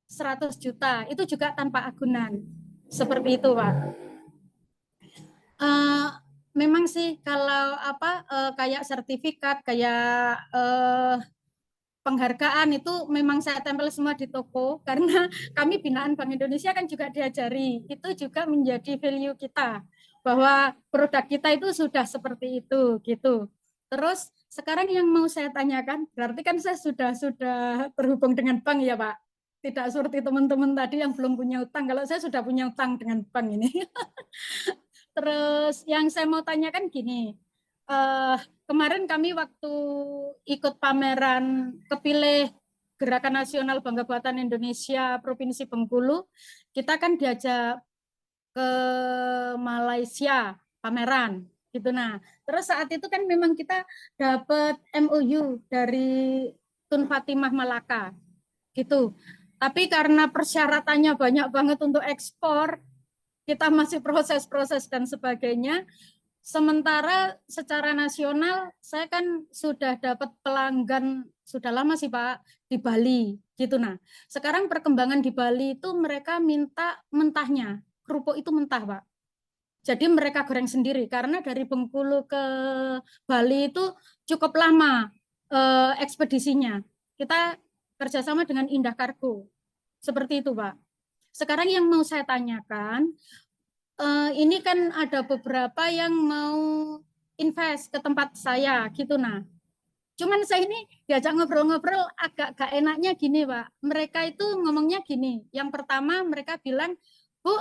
Speaker 6: 100 juta, itu juga tanpa agunan. Seperti itu, Pak. Memang sih kalau kayak sertifikat, kayak penghargaan itu memang saya tempel semua di toko karena kami binaan Bank Indonesia kan juga diajari. Itu juga menjadi value kita bahwa produk kita itu sudah seperti itu gitu. Terus sekarang yang mau saya tanyakan, berarti kan saya sudah terhubung dengan bank ya Pak. Tidak seperti teman-teman tadi yang belum punya utang. Kalau saya sudah punya utang dengan bank ini. Terus yang saya mau tanyakan gini, kemarin kami waktu ikut pameran kepilih Gerakan Nasional Bangga Buatan Indonesia Provinsi Bengkulu, kita kan diajak ke Malaysia pameran gitu. Nah, terus saat itu kan memang kita dapat MOU dari Tun Fatimah Malaka gitu. Tapi karena persyaratannya banyak banget untuk ekspor, kita masih proses-proses dan sebagainya. Sementara secara nasional saya kan sudah dapat pelanggan sudah lama sih Pak di Bali gitu. Nah, sekarang perkembangan di Bali itu mereka minta mentahnya, kerupuk itu mentah Pak. Jadi mereka goreng sendiri karena dari Bengkulu ke Bali itu cukup lama ekspedisinya. Kita kerjasama dengan Indah Kargo. Seperti itu Pak. Sekarang yang mau saya tanyakan, ini kan ada beberapa yang mau invest ke tempat saya gitu. Nah, cuman saya ini diajak ngobrol-ngobrol agak gak enaknya gini, Pak. Mereka itu ngomongnya gini. Yang pertama mereka bilang, Bu,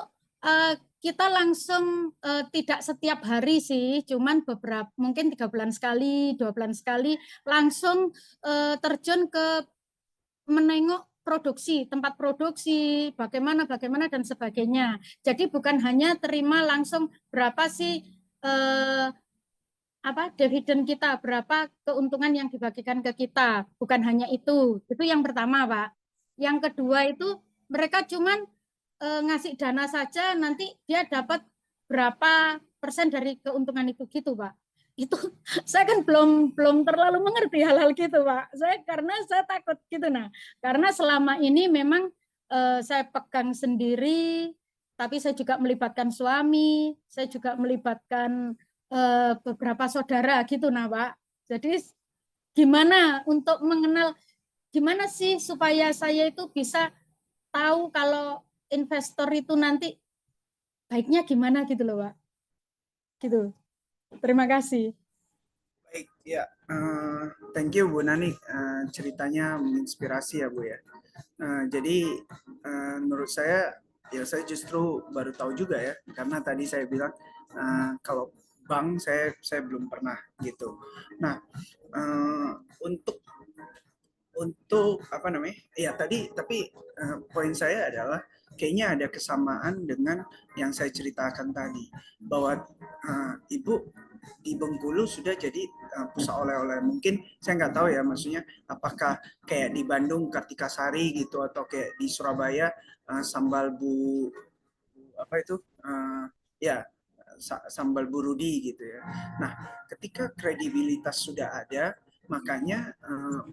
Speaker 6: kita langsung tidak setiap hari sih, cuman beberapa, mungkin 3 bulan sekali, 2 bulan sekali, langsung terjun ke menengok produksi, tempat produksi, bagaimana dan sebagainya. Jadi bukan hanya terima langsung berapa sih dividen kita, berapa keuntungan yang dibagikan ke kita, bukan hanya itu. Itu yang pertama, Pak. Yang kedua itu mereka cuman ngasih dana saja, nanti dia dapat berapa persen dari keuntungan itu gitu, Pak. Itu saya kan belum terlalu mengerti hal-hal gitu, Pak. Karena saya takut gitu. Nah, karena selama ini memang saya pegang sendiri, tapi saya juga melibatkan suami, saya juga melibatkan beberapa saudara gitu, nah Pak. Jadi gimana untuk mengenal, gimana sih supaya saya itu bisa tahu kalau investor itu nanti baiknya gimana gitu loh, Pak. Gitu. Terima kasih.
Speaker 2: Baik, ya. Thank you Bu Nani. Ceritanya menginspirasi ya Bu ya. Jadi menurut saya, ya saya justru baru tahu juga ya, karena tadi saya bilang kalau bank saya belum pernah gitu. Nah, untuk apa namanya? Ya tadi, tapi poin saya adalah kayaknya ada kesamaan dengan yang saya ceritakan tadi, bahwa Ibu di Bengkulu sudah jadi pusat oleh-oleh. Mungkin saya nggak tahu ya, maksudnya apakah kayak di Bandung Kartikasari gitu, atau kayak di Surabaya sambal Bu apa itu ya sambal Bu Rudi gitu ya. Nah, ketika kredibilitas sudah ada, makanya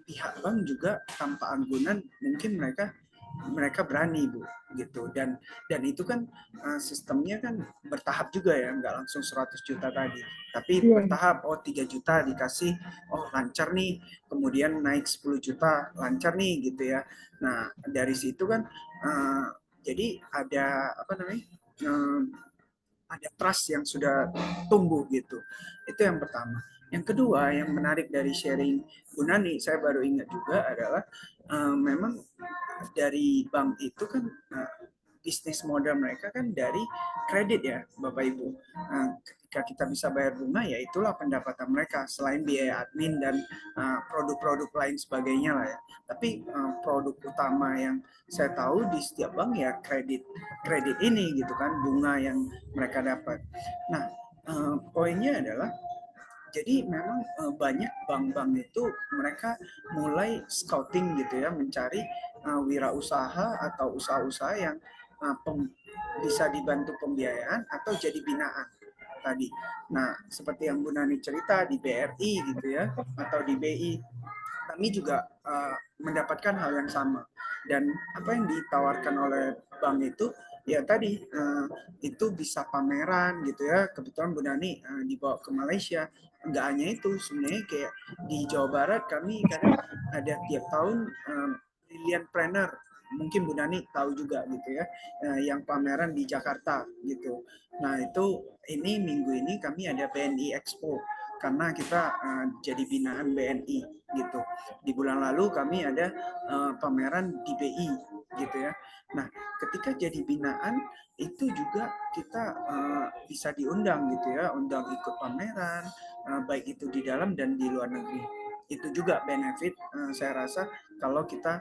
Speaker 2: pihak bank juga tanpa anggunan mungkin mereka berani Bu gitu. Dan itu kan sistemnya kan bertahap juga ya, nggak langsung 100 juta tadi, tapi bertahap. 3 juta dikasih, lancar nih, kemudian naik 10 juta, lancar nih gitu ya. Nah, dari situ kan jadi ada apa namanya, ada trust yang sudah tumbuh gitu. Itu yang pertama. Yang kedua, yang menarik dari sharing Bu Nani, saya baru ingat juga adalah memang dari bank itu kan bisnis model mereka kan dari kredit ya Bapak Ibu. Ketika kita bisa bayar bunga, ya itulah pendapatan mereka selain biaya admin dan produk-produk lain sebagainya lah ya. Tapi produk utama yang saya tahu di setiap bank ya kredit ini gitu kan, bunga yang mereka dapat. Nah, poinnya adalah jadi memang banyak bank-bank itu mereka mulai scouting gitu ya, mencari wirausaha atau usaha-usaha yang bisa dibantu pembiayaan atau jadi binaan tadi. Nah, seperti yang Bu Nani cerita di BRI gitu ya, atau di BI, kami juga mendapatkan hal yang sama. Dan apa yang ditawarkan oleh bank itu, ya tadi itu bisa pameran gitu ya. Kebetulan Bu Nani dibawa ke Malaysia. Enggak hanya itu, sebenarnya kayak di Jawa Barat kami kadang ada tiap tahun Brilliant Planner, mungkin Bu Nani tahu juga gitu ya, yang pameran di Jakarta gitu. Nah itu, ini minggu ini kami ada BNI Expo karena kita jadi binaan BNI gitu. Di bulan lalu kami ada pameran di BI gitu ya. Nah ketika jadi binaan itu juga kita bisa diundang gitu ya, undang ikut pameran, baik itu di dalam dan di luar negeri. Itu juga benefit saya rasa kalau kita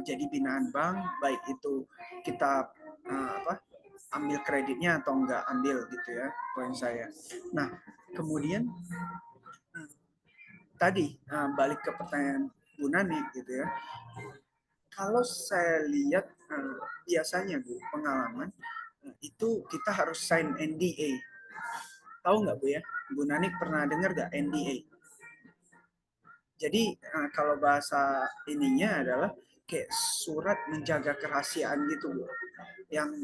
Speaker 2: jadi binaan bank, baik itu kita ambil kreditnya atau enggak ambil gitu ya, poin saya. Nah, kemudian tadi balik ke pertanyaan Bu Nani gitu ya. Kalau saya lihat biasanya Bu, pengalaman itu kita harus sign NDA. Tahu nggak Bu ya? Bu Nani pernah dengar nggak NDA? Jadi kalau bahasa ininya adalah kayak surat menjaga kerahasiaan gitu Bu, yang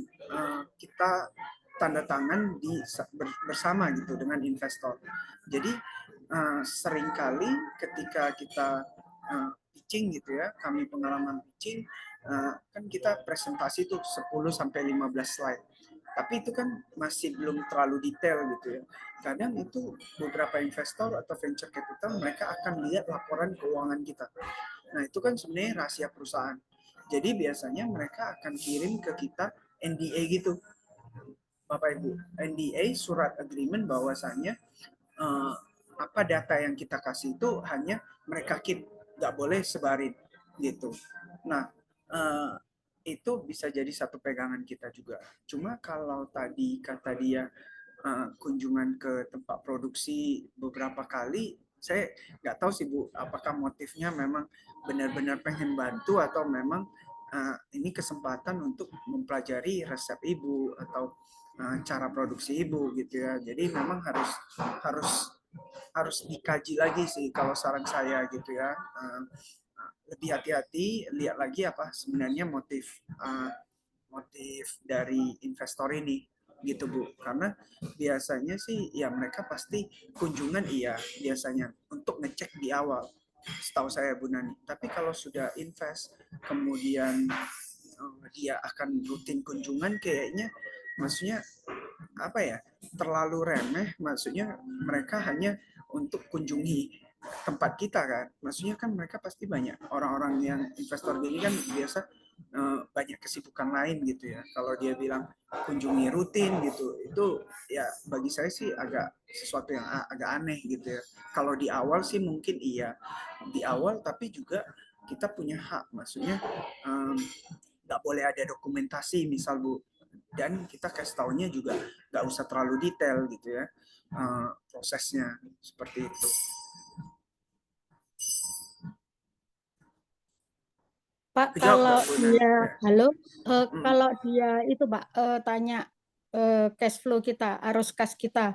Speaker 2: kita tanda tangan bersama gitu dengan investor. Jadi seringkali ketika kita pitching gitu ya, kami pengalaman pitching, kan kita presentasi tuh 10 sampai 15 slide. Tapi itu kan masih belum terlalu detail gitu ya. Kadang itu beberapa investor atau venture capital mereka akan lihat laporan keuangan kita. Nah, itu kan sebenarnya rahasia perusahaan. Jadi biasanya mereka akan kirim ke kita NDA gitu, Bapak Ibu. NDA, surat agreement bahwasannya apa data yang kita kasih itu hanya mereka keep, nggak boleh sebarin gitu. Nah, itu bisa jadi satu pegangan kita juga. Cuma kalau tadi kata dia kunjungan ke tempat produksi beberapa kali, saya nggak tahu sih Bu, apakah motifnya memang benar-benar pengen bantu atau memang ini kesempatan untuk mempelajari resep Ibu atau cara produksi Ibu gitu ya. Jadi memang harus dikaji lagi sih kalau saran saya gitu ya. Lebih hati-hati, lihat lagi apa sebenarnya motif dari investor ini gitu Bu, karena biasanya sih ya mereka pasti kunjungan iya biasanya untuk ngecek di awal, setahu saya Bu Nani. Tapi kalau sudah invest kemudian dia akan rutin kunjungan, kayaknya maksudnya apa ya, terlalu remeh, maksudnya mereka hanya untuk kunjungi tempat kita kan, maksudnya kan mereka pasti banyak orang-orang yang investor gini kan biasa banyak kesibukan lain gitu ya. Kalau dia bilang kunjungi rutin gitu, itu ya bagi saya sih agak sesuatu yang agak aneh gitu ya. Kalau di awal sih mungkin iya, di awal, tapi juga kita punya hak, maksudnya nggak boleh ada dokumentasi misal Bu, dan kita kasih taunya juga nggak usah terlalu detail gitu ya, prosesnya seperti itu.
Speaker 6: Pak,
Speaker 2: Kejawab
Speaker 6: kalau
Speaker 2: nggak Bu Nani?
Speaker 6: dia,
Speaker 2: Ya.
Speaker 6: halo, kalau dia itu Pak tanya cash flow kita, arus kas kita,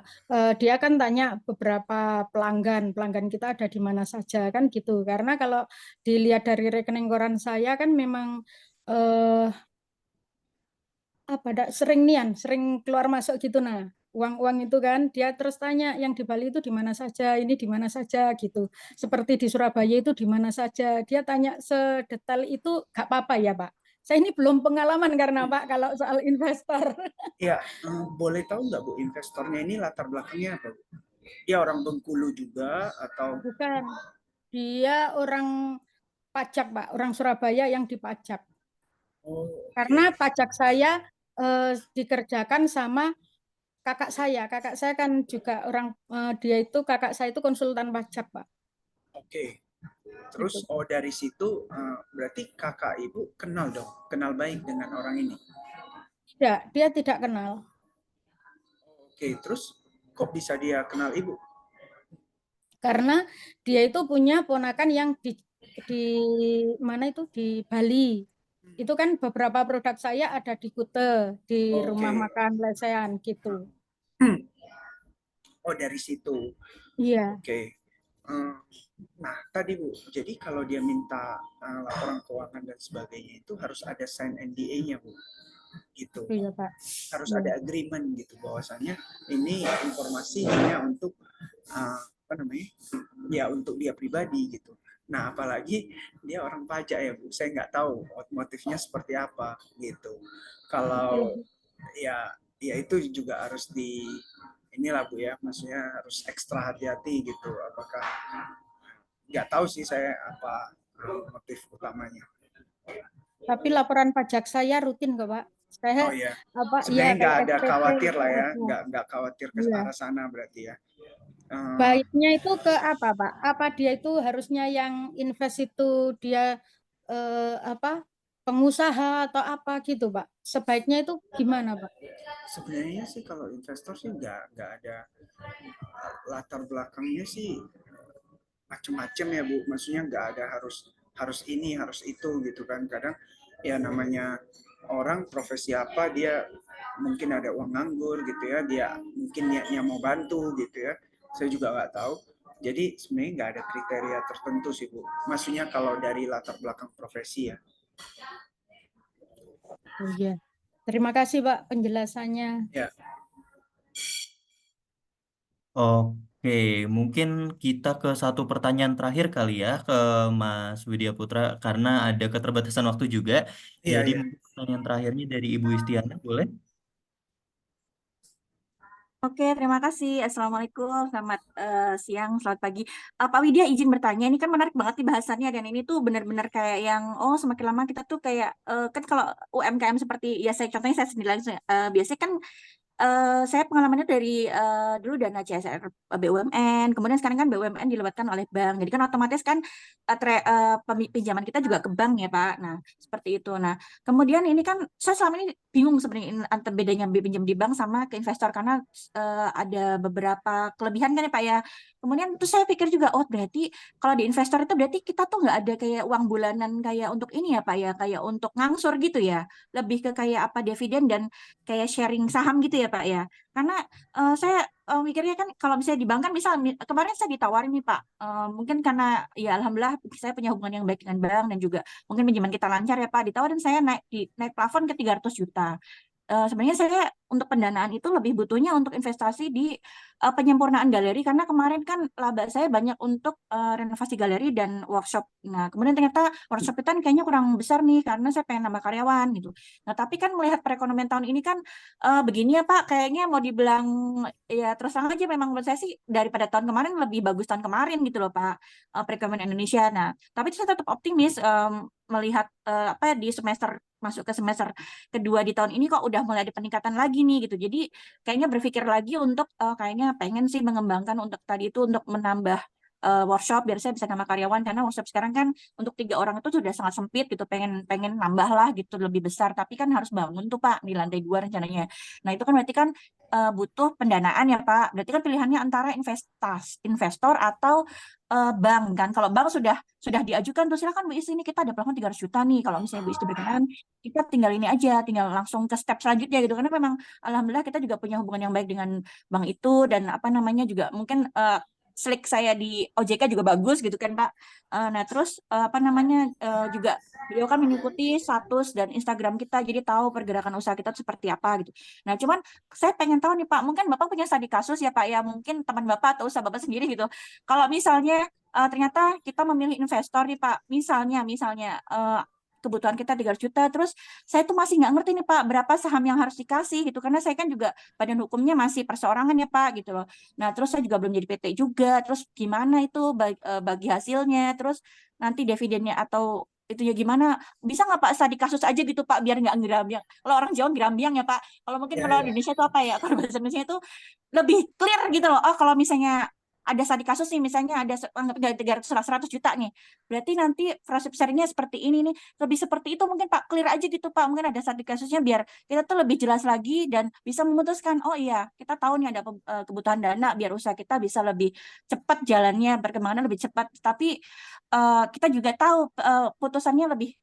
Speaker 6: dia kan tanya beberapa pelanggan kita ada di mana saja kan gitu. Karena kalau dilihat dari rekening koran saya kan memang sering keluar masuk gitu. Nah, uang-uang itu kan dia terus tanya yang di Bali itu di mana saja, ini di mana saja gitu. Seperti di Surabaya itu di mana saja. Dia tanya sedetail itu, gak apa-apa ya Pak. Saya ini belum pengalaman karena Pak kalau soal investor.
Speaker 2: Ya, boleh tahu nggak Bu, investornya ini latar belakangnya apa Bu? Dia orang Bengkulu juga atau?
Speaker 6: Bukan, dia orang pajak Pak, orang Surabaya yang dipajak.
Speaker 2: Oh,
Speaker 6: Karena
Speaker 2: oke.
Speaker 6: pajak saya dikerjakan sama kakak saya. Kakak saya kan juga dia itu kakak saya itu konsultan pajak Pak.
Speaker 2: Oke.
Speaker 6: Gitu.
Speaker 2: Terus dari situ berarti kakak Ibu kenal dong, kenal baik dengan orang ini.
Speaker 6: Dia tidak kenal.
Speaker 2: Oke, terus kok bisa dia kenal Ibu?
Speaker 6: Karena dia itu punya ponakan yang di mana itu di Bali. Itu kan beberapa produk saya ada di Kute, di rumah
Speaker 2: Oke.
Speaker 6: makan lesehan gitu.
Speaker 2: Oh, dari situ.
Speaker 6: Iya.
Speaker 2: Oke. Nah, tadi Bu, jadi kalau dia minta laporan keuangan dan sebagainya itu harus ada sign NDA-nya Bu, gitu.
Speaker 6: Iya Pak.
Speaker 2: Harus
Speaker 6: Iya.
Speaker 2: ada agreement gitu bahwasanya ini informasi hanya untuk apa namanya, ya untuk dia pribadi gitu. Nah, apalagi dia orang pajak ya Bu, saya nggak tahu motifnya seperti apa gitu. Kalau ya itu juga harus inilah Bu ya, maksudnya harus ekstra hati-hati gitu. Apakah, nggak tahu sih saya apa motif utamanya.
Speaker 6: Tapi laporan pajak saya rutin kok Pak. Saya
Speaker 2: Oh ya,
Speaker 6: ya
Speaker 2: sebenarnya nggak
Speaker 6: kayak
Speaker 2: ada
Speaker 6: SPT
Speaker 2: khawatir lah ya,
Speaker 6: ada.
Speaker 2: nggak khawatir ke
Speaker 6: Iya.
Speaker 2: arah sana berarti ya.
Speaker 6: Baiknya itu ke apa Pak? Apa dia itu harusnya yang invest itu dia pengusaha atau apa gitu Pak? Sebaiknya itu gimana Pak?
Speaker 2: Sebenarnya sih kalau investor sih nggak ada latar belakangnya sih macem-macem ya Bu. Maksudnya nggak ada harus ini harus itu gitu kan. Kadang ya namanya orang profesi apa, dia mungkin ada uang nganggur gitu ya, dia mungkin niatnya mau bantu gitu ya. Saya juga nggak tahu. Jadi sebenarnya nggak ada kriteria tertentu sih Bu. Maksudnya kalau dari latar belakang profesi ya.
Speaker 6: Oh iya. Terima kasih Pak penjelasannya.
Speaker 2: Ya.
Speaker 1: Oke, mungkin kita ke satu pertanyaan terakhir kali ya ke Mas Widya Putra karena ada keterbatasan waktu juga.
Speaker 2: Iya,
Speaker 1: Jadi
Speaker 2: iya.
Speaker 1: mungkin pertanyaan terakhirnya dari Ibu Istiana, boleh?
Speaker 7: Oke, terima kasih. Assalamualaikum, selamat siang, selamat pagi. Pak Widya izin bertanya, ini kan menarik banget nih bahasannya dan ini tuh benar-benar kayak yang, oh semakin lama kita tuh kayak, kan kalau UMKM seperti, ya saya contohnya saya sendiri langsung, biasanya kan saya pengalamannya dari dulu dana CSR BUMN, kemudian sekarang kan BUMN dilebatkan oleh bank. Jadi kan otomatis kan pinjaman kita juga ke bank ya Pak. Nah, seperti itu. Nah, kemudian ini kan saya selama ini bingung sebenarnya antara bedanya pinjam di bank sama ke investor karena ada beberapa kelebihan kan ya Pak ya. Kemudian terus saya pikir juga, oh berarti kalau di investor itu berarti kita tuh nggak ada kayak uang bulanan kayak untuk ini ya Pak ya, kayak untuk ngangsur gitu ya. Lebih ke kayak apa dividen dan kayak sharing saham gitu ya Pak ya. Karena saya mikirnya kan kalau misalnya di bank kan misal kemarin saya ditawarin nih Pak, mungkin karena ya alhamdulillah saya punya hubungan yang baik dengan bank dan juga mungkin pinjaman kita lancar ya Pak, ditawarin saya naik plafon ke 300 juta. Sebenarnya saya untuk pendanaan itu lebih butuhnya untuk investasi di penyempurnaan galeri karena kemarin kan laba saya banyak untuk renovasi galeri dan workshop. Nah, kemudian ternyata workshop itu kan kayaknya kurang besar nih karena saya pengen nambah karyawan gitu. Nah, tapi kan melihat perekonomian tahun ini kan begini ya Pak, kayaknya mau dibilang ya terus terang aja memang menurut saya sih daripada tahun kemarin lebih bagus tahun kemarin gitu loh Pak, perekonomian Indonesia. Nah, tapi saya tetap optimis melihat apa di semester masuk ke semester kedua di tahun ini kok udah mulai ada peningkatan lagi nih gitu. Jadi kayaknya berpikir lagi untuk kayaknya pengen sih mengembangkan untuk tadi itu untuk menambah workshop biar saya bisa nambah karyawan karena workshop sekarang kan untuk 3 orang itu sudah sangat sempit gitu pengen pengen nambah lah gitu lebih besar tapi kan harus bangun tuh Pak di lantai 2 rencananya. Nah itu kan berarti kan butuh pendanaan ya Pak. Berarti kan pilihannya antara investor atau bank kan. Kalau bank sudah diajukan tuh silakan Bu Is ini kita ada plafon 300 juta nih. Kalau misalnya Bu Is berkenan kita tinggal ini aja, tinggal langsung ke step selanjutnya gitu. Karena memang alhamdulillah kita juga punya hubungan yang baik dengan bank itu dan apa namanya juga mungkin slik saya di OJK juga bagus gitu kan Pak. Nah terus apa namanya juga beliau kan mengikuti status dan Instagram kita jadi tahu pergerakan usaha kita seperti apa gitu. Nah cuman saya pengen tahu nih Pak, mungkin Bapak punya studi kasus ya Pak ya, mungkin teman Bapak atau usaha Bapak sendiri gitu. Kalau misalnya ternyata kita memilih investor nih Pak, misalnya kebutuhan kita 300 juta, terus saya tuh masih nggak ngerti nih Pak, berapa saham yang harus dikasih gitu, karena saya kan juga badan hukumnya masih perseorangan ya Pak gitu loh. Nah terus saya juga belum jadi PT juga, terus gimana itu bagi hasilnya, terus nanti dividennya atau itu ya gimana, bisa nggak Pak studi kasus aja gitu Pak, biar nggak gerambiang. Kalau orang Jawa gerambiang ya Pak, kalau mungkin
Speaker 2: Ya,
Speaker 7: kalau
Speaker 2: ya.
Speaker 7: Indonesia itu apa ya, kalau bahasa Indonesia itu lebih clear gitu loh. Oh kalau misalnya ada studi kasus nih, misalnya ada anggap 100 juta nih. Berarti nanti profit sharing-nya seperti ini nih. Lebih seperti itu mungkin Pak, clear aja gitu Pak. Mungkin ada studi kasusnya biar kita tuh lebih jelas lagi dan bisa memutuskan, oh iya, kita tahu nih ada kebutuhan dana biar usaha kita bisa lebih cepat jalannya, berkembangnya lebih cepat. Tapi kita juga tahu putusannya lebih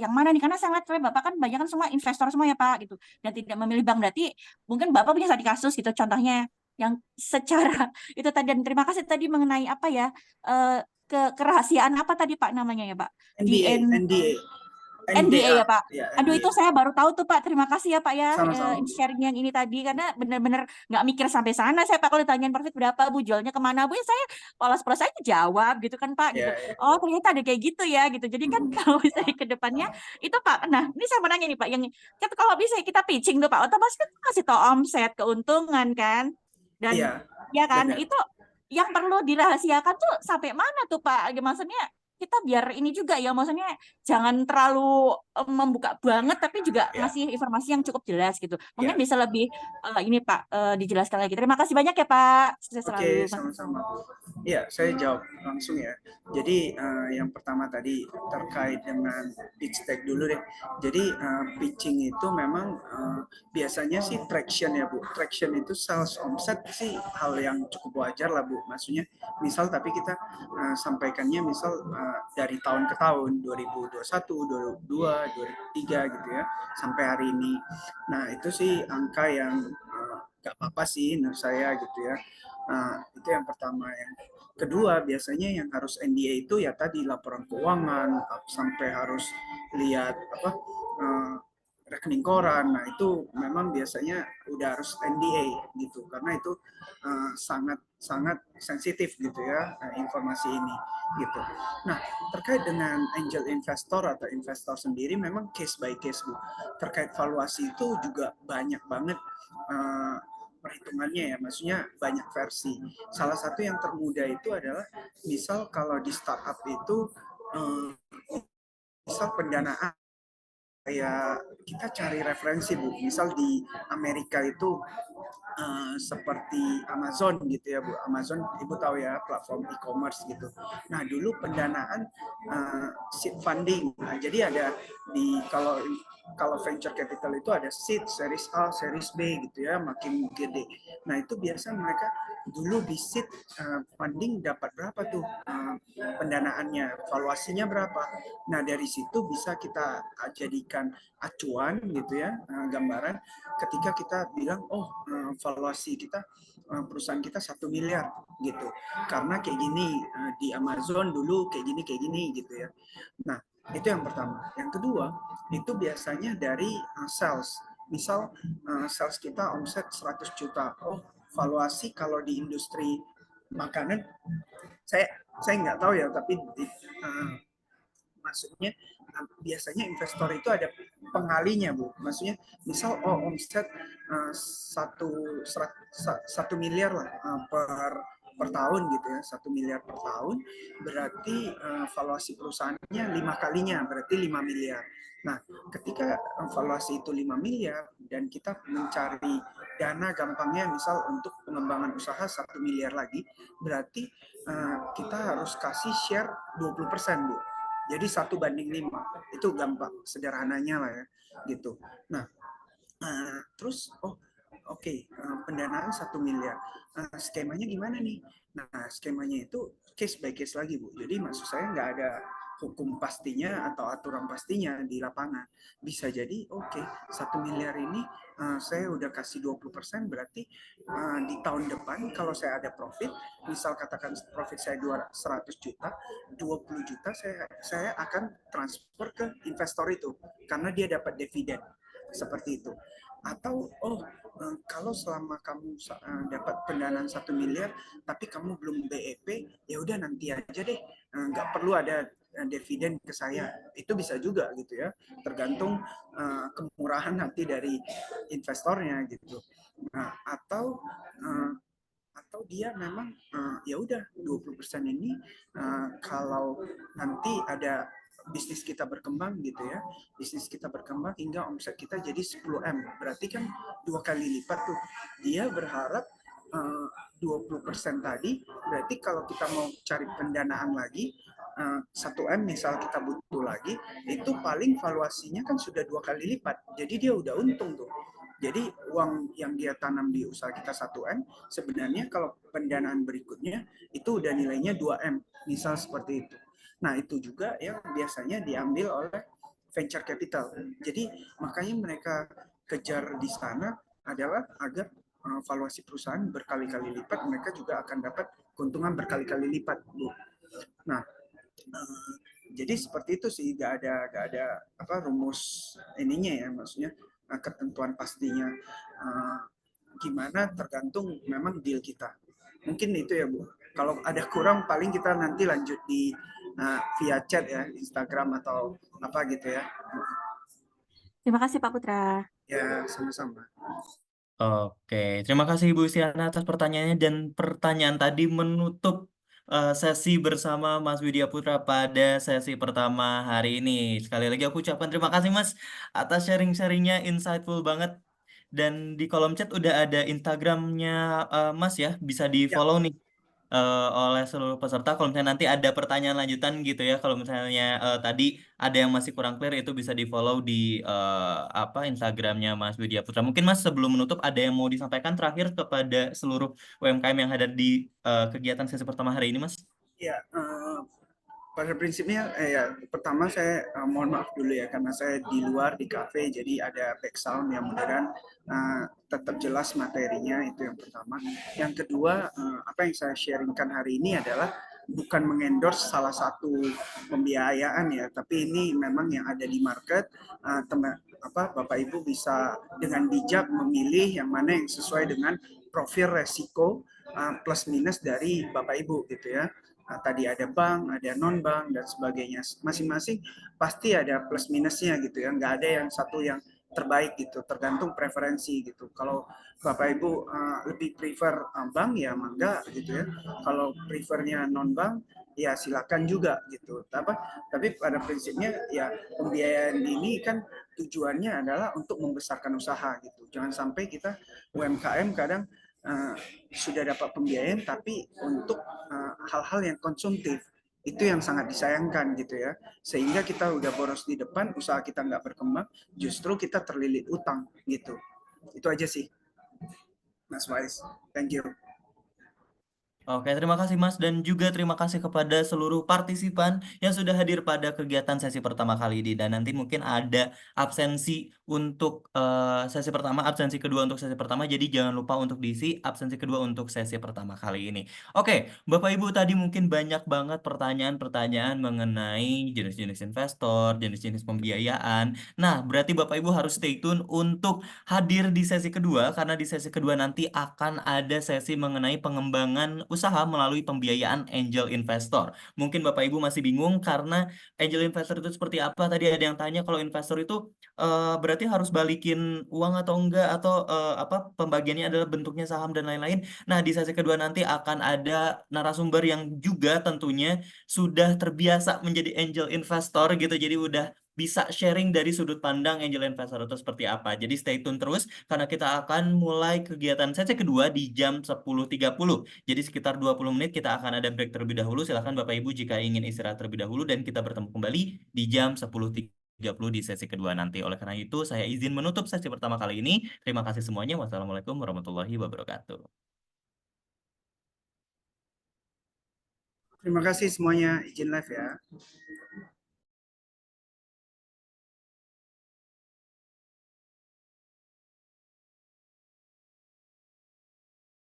Speaker 7: yang mana nih, karena saya lihat Bapak kan banyak kan semua investor semua ya Pak gitu dan tidak memilih bank, berarti mungkin Bapak punya studi kasus gitu contohnya yang secara itu tadi. Dan terima kasih tadi mengenai apa ya kerahasiaan apa tadi Pak namanya ya Pak, NDA ya Pak.
Speaker 2: Ya,
Speaker 7: Aduh
Speaker 2: NDA.
Speaker 7: itu saya baru tahu tuh Pak. Terima kasih ya Pak ya
Speaker 2: Sama-sama.
Speaker 7: sharing yang ini tadi karena benar-benar nggak mikir sampai sana saya Pak. Kalau ditanyain profit berapa Bu, jualnya kemana Bu, ya saya polos-polos aja jawab gitu kan Pak gitu.
Speaker 2: Ya, ya.
Speaker 7: Oh ternyata ada kayak gitu ya gitu. Jadi kan kalau misalnya ke depannya itu Pak. Nah ini saya mau nanya nih Pak, yang kalau bisa kita pitching tuh Pak, otomatis kan kasih tau omset, keuntungan kan, dan
Speaker 2: Iya,
Speaker 7: ya kan
Speaker 2: benar.
Speaker 7: itu yang perlu dirahasiakan tuh sampai mana tuh Pak? Maksudnya kita biar ini juga ya, maksudnya jangan terlalu membuka banget tapi juga
Speaker 2: Ya,
Speaker 7: ngasih informasi yang cukup jelas gitu. Mungkin
Speaker 2: ya.
Speaker 7: bisa lebih ini Pak dijelaskan lagi. Terima kasih banyak ya Pak. Sukses
Speaker 2: Oke,
Speaker 7: selalu Mas.
Speaker 2: sama-sama. Ya, saya jawab langsung ya. Jadi yang pertama tadi terkait dengan pitch deck dulu deh. Jadi pitching itu memang biasanya sih traction ya Bu. Traction itu sales omset sih hal yang cukup wajar lah Bu. Maksudnya misal tapi kita sampaikannya misal dari tahun ke tahun 2021, 2022, 2023 gitu ya sampai hari ini. Nah itu sih angka yang nggak apa-apa sih menurut saya gitu ya. Itu yang pertama. Yang kedua biasanya yang harus NDA itu ya tadi laporan keuangan sampai harus lihat apa rekening koran. Nah itu memang biasanya udah harus NDA gitu karena itu sangat sangat sensitif gitu ya informasi ini gitu. Nah terkait dengan angel investor atau investor sendiri memang case by case Bu. Terkait valuasi itu juga banyak banget perhitungannya ya, maksudnya banyak versi. Salah satu yang termudah itu adalah misal kalau di startup itu misal pendanaan kayak kita cari referensi Bu, misal di Amerika itu seperti Amazon gitu ya Bu. Amazon Ibu tahu ya, platform e-commerce gitu. Nah dulu pendanaan seed funding. Nah, jadi ada di kalau venture capital itu ada seed, series A, series B gitu ya, makin gede. Nah itu biasa mereka dulu di seed funding dapat berapa tuh pendanaannya, valuasinya berapa. Nah dari situ bisa kita jadikan acuan gitu ya, gambaran ketika kita bilang oh valuasi kita perusahaan kita 1 miliar gitu karena kayak gini di Amazon dulu kayak gini gitu ya. Nah itu yang pertama. Yang kedua itu biasanya dari sales. Misal sales kita omset 100 juta. Oh valuasi kalau di industri makanan saya nggak tahu ya, tapi maksudnya biasanya investor itu ada pengalinya Bu. Maksudnya misal omset 1 miliar lah per tahun gitu ya, 1 miliar per tahun berarti valuasi perusahaannya 5 kalinya, berarti 5 miliar. Nah, ketika valuasi itu 5 miliar dan kita mencari dana gampangnya misal untuk pengembangan usaha 1 miliar lagi, berarti kita harus kasih share 20% Bu. Jadi 1:5, itu gampang, sederhananya lah ya, gitu. Nah, terus oke, pendanaan 1 miliar. Skemanya gimana nih? Nah, skemanya itu case by case lagi Bu. Jadi maksud saya nggak ada hukum pastinya atau aturan pastinya di lapangan. Bisa jadi oke, 1 miliar ini saya udah kasih 20%, berarti di tahun depan kalau saya ada profit, misal katakan profit saya 100 juta, 20 juta saya akan transfer ke investor itu karena dia dapat dividen. Seperti itu. Atau kalau selama kamu dapat pendanaan 1 miliar tapi kamu belum BEP, ya udah nanti aja deh, nggak perlu ada dividen ke saya. Itu bisa juga gitu ya, tergantung kemurahan hati dari investornya gitu. Nah, atau dia memang ya udah 20% ini kalau nanti ada bisnis kita berkembang gitu ya, bisnis kita berkembang hingga omset kita jadi 10M, berarti kan 2 kali lipat tuh. Dia berharap 20% tadi, berarti kalau kita mau cari pendanaan lagi 1M misal kita butuh lagi, itu paling valuasinya kan sudah 2 kali lipat, jadi dia udah untung tuh. Jadi uang yang dia tanam di usaha kita 1M, sebenarnya kalau pendanaan berikutnya itu udah nilainya 2M, misal seperti itu. Nah itu juga yang biasanya diambil oleh venture capital. Jadi makanya mereka kejar di sana adalah agar valuasi perusahaan berkali-kali lipat, mereka juga akan dapat keuntungan berkali-kali lipat, Bu. Nah, jadi seperti itu sih, nggak ada rumus ininya ya, maksudnya ketentuan pastinya gimana, tergantung memang deal kita. Mungkin itu ya Bu. Kalau ada kurang paling kita nanti lanjut di via chat ya, Instagram atau apa gitu ya.
Speaker 7: Terima kasih Pak Putra.
Speaker 2: Ya, sama-sama.
Speaker 1: Oke, terima kasih Ibu Siana atas pertanyaannya, dan pertanyaan tadi menutup sesi bersama Mas Widya Putra pada sesi pertama hari ini. Sekali lagi aku ucapkan terima kasih Mas atas sharing-sharingnya, insightful banget. Dan di kolom chat udah ada Instagramnya Mas ya, bisa di-follow nih oleh seluruh peserta. Kalau misalnya nanti ada pertanyaan lanjutan gitu ya, kalau misalnya tadi ada yang masih kurang clear, itu bisa di-follow di Instagramnya Mas Widya Putra. Mungkin Mas sebelum menutup ada yang mau disampaikan terakhir kepada seluruh UMKM yang hadir di kegiatan sesi pertama hari ini, Mas?
Speaker 2: Ya, pada prinsipnya ya pertama saya mohon maaf dulu ya karena saya di luar di kafe, jadi ada back sound yang mudah-mudahan tetap jelas materinya, itu yang pertama. Yang kedua, apa yang saya sharingkan hari ini adalah bukan mengendorse salah satu pembiayaan ya, tapi ini memang yang ada di market. Bapak Ibu bisa dengan bijak memilih yang mana yang sesuai dengan profil resiko plus minus dari Bapak Ibu gitu ya. Tadi ada bank, ada non-bank, dan sebagainya. Masing-masing pasti ada plus minusnya gitu ya. Nggak ada yang satu yang terbaik gitu, tergantung preferensi gitu. Kalau Bapak Ibu lebih prefer bank ya mangga gitu ya. Kalau prefernya non bank ya silakan juga gitu. Tapi pada prinsipnya ya pembiayaan ini kan tujuannya adalah untuk membesarkan usaha gitu. Jangan sampai kita UMKM kadang sudah dapat pembiayaan tapi untuk hal-hal yang konsumtif, itu yang sangat disayangkan gitu ya, sehingga kita udah boros di depan, usaha kita nggak berkembang, justru kita terlilit utang gitu. Itu aja sih Mas Wais, thank you.
Speaker 1: Oke, terima kasih Mas dan juga terima kasih kepada seluruh partisipan yang sudah hadir pada kegiatan sesi pertama kali ini. Dan nanti mungkin ada absensi untuk sesi pertama, absensi kedua untuk sesi pertama. Jadi jangan lupa untuk diisi absensi kedua untuk sesi pertama kali ini. Oke, Bapak Ibu tadi mungkin banyak banget pertanyaan-pertanyaan mengenai jenis-jenis investor, jenis-jenis pembiayaan. Nah, berarti Bapak Ibu harus stay tune untuk hadir di sesi kedua karena di sesi kedua nanti akan ada sesi mengenai pengembangan usaha melalui pembiayaan angel investor. Mungkin Bapak Ibu masih bingung karena angel investor itu seperti apa? Tadi ada yang tanya kalau investor itu berarti harus balikin uang atau enggak atau apa pembagiannya adalah bentuknya saham dan lain-lain. Nah, di sesi kedua nanti akan ada narasumber yang juga tentunya sudah terbiasa menjadi angel investor gitu. Jadi udah bisa sharing dari sudut pandang angel investor itu seperti apa. Jadi stay tune terus karena kita akan mulai kegiatan sesi kedua di jam 10.30. Jadi sekitar 20 menit kita akan ada break terlebih dahulu. Silakan Bapak Ibu jika ingin istirahat terlebih dahulu dan kita bertemu kembali di jam 10.30 di sesi kedua nanti. Oleh karena itu saya izin menutup sesi pertama kali ini. Terima kasih semuanya. Wassalamualaikum warahmatullahi wabarakatuh.
Speaker 2: Terima kasih semuanya, izin live ya.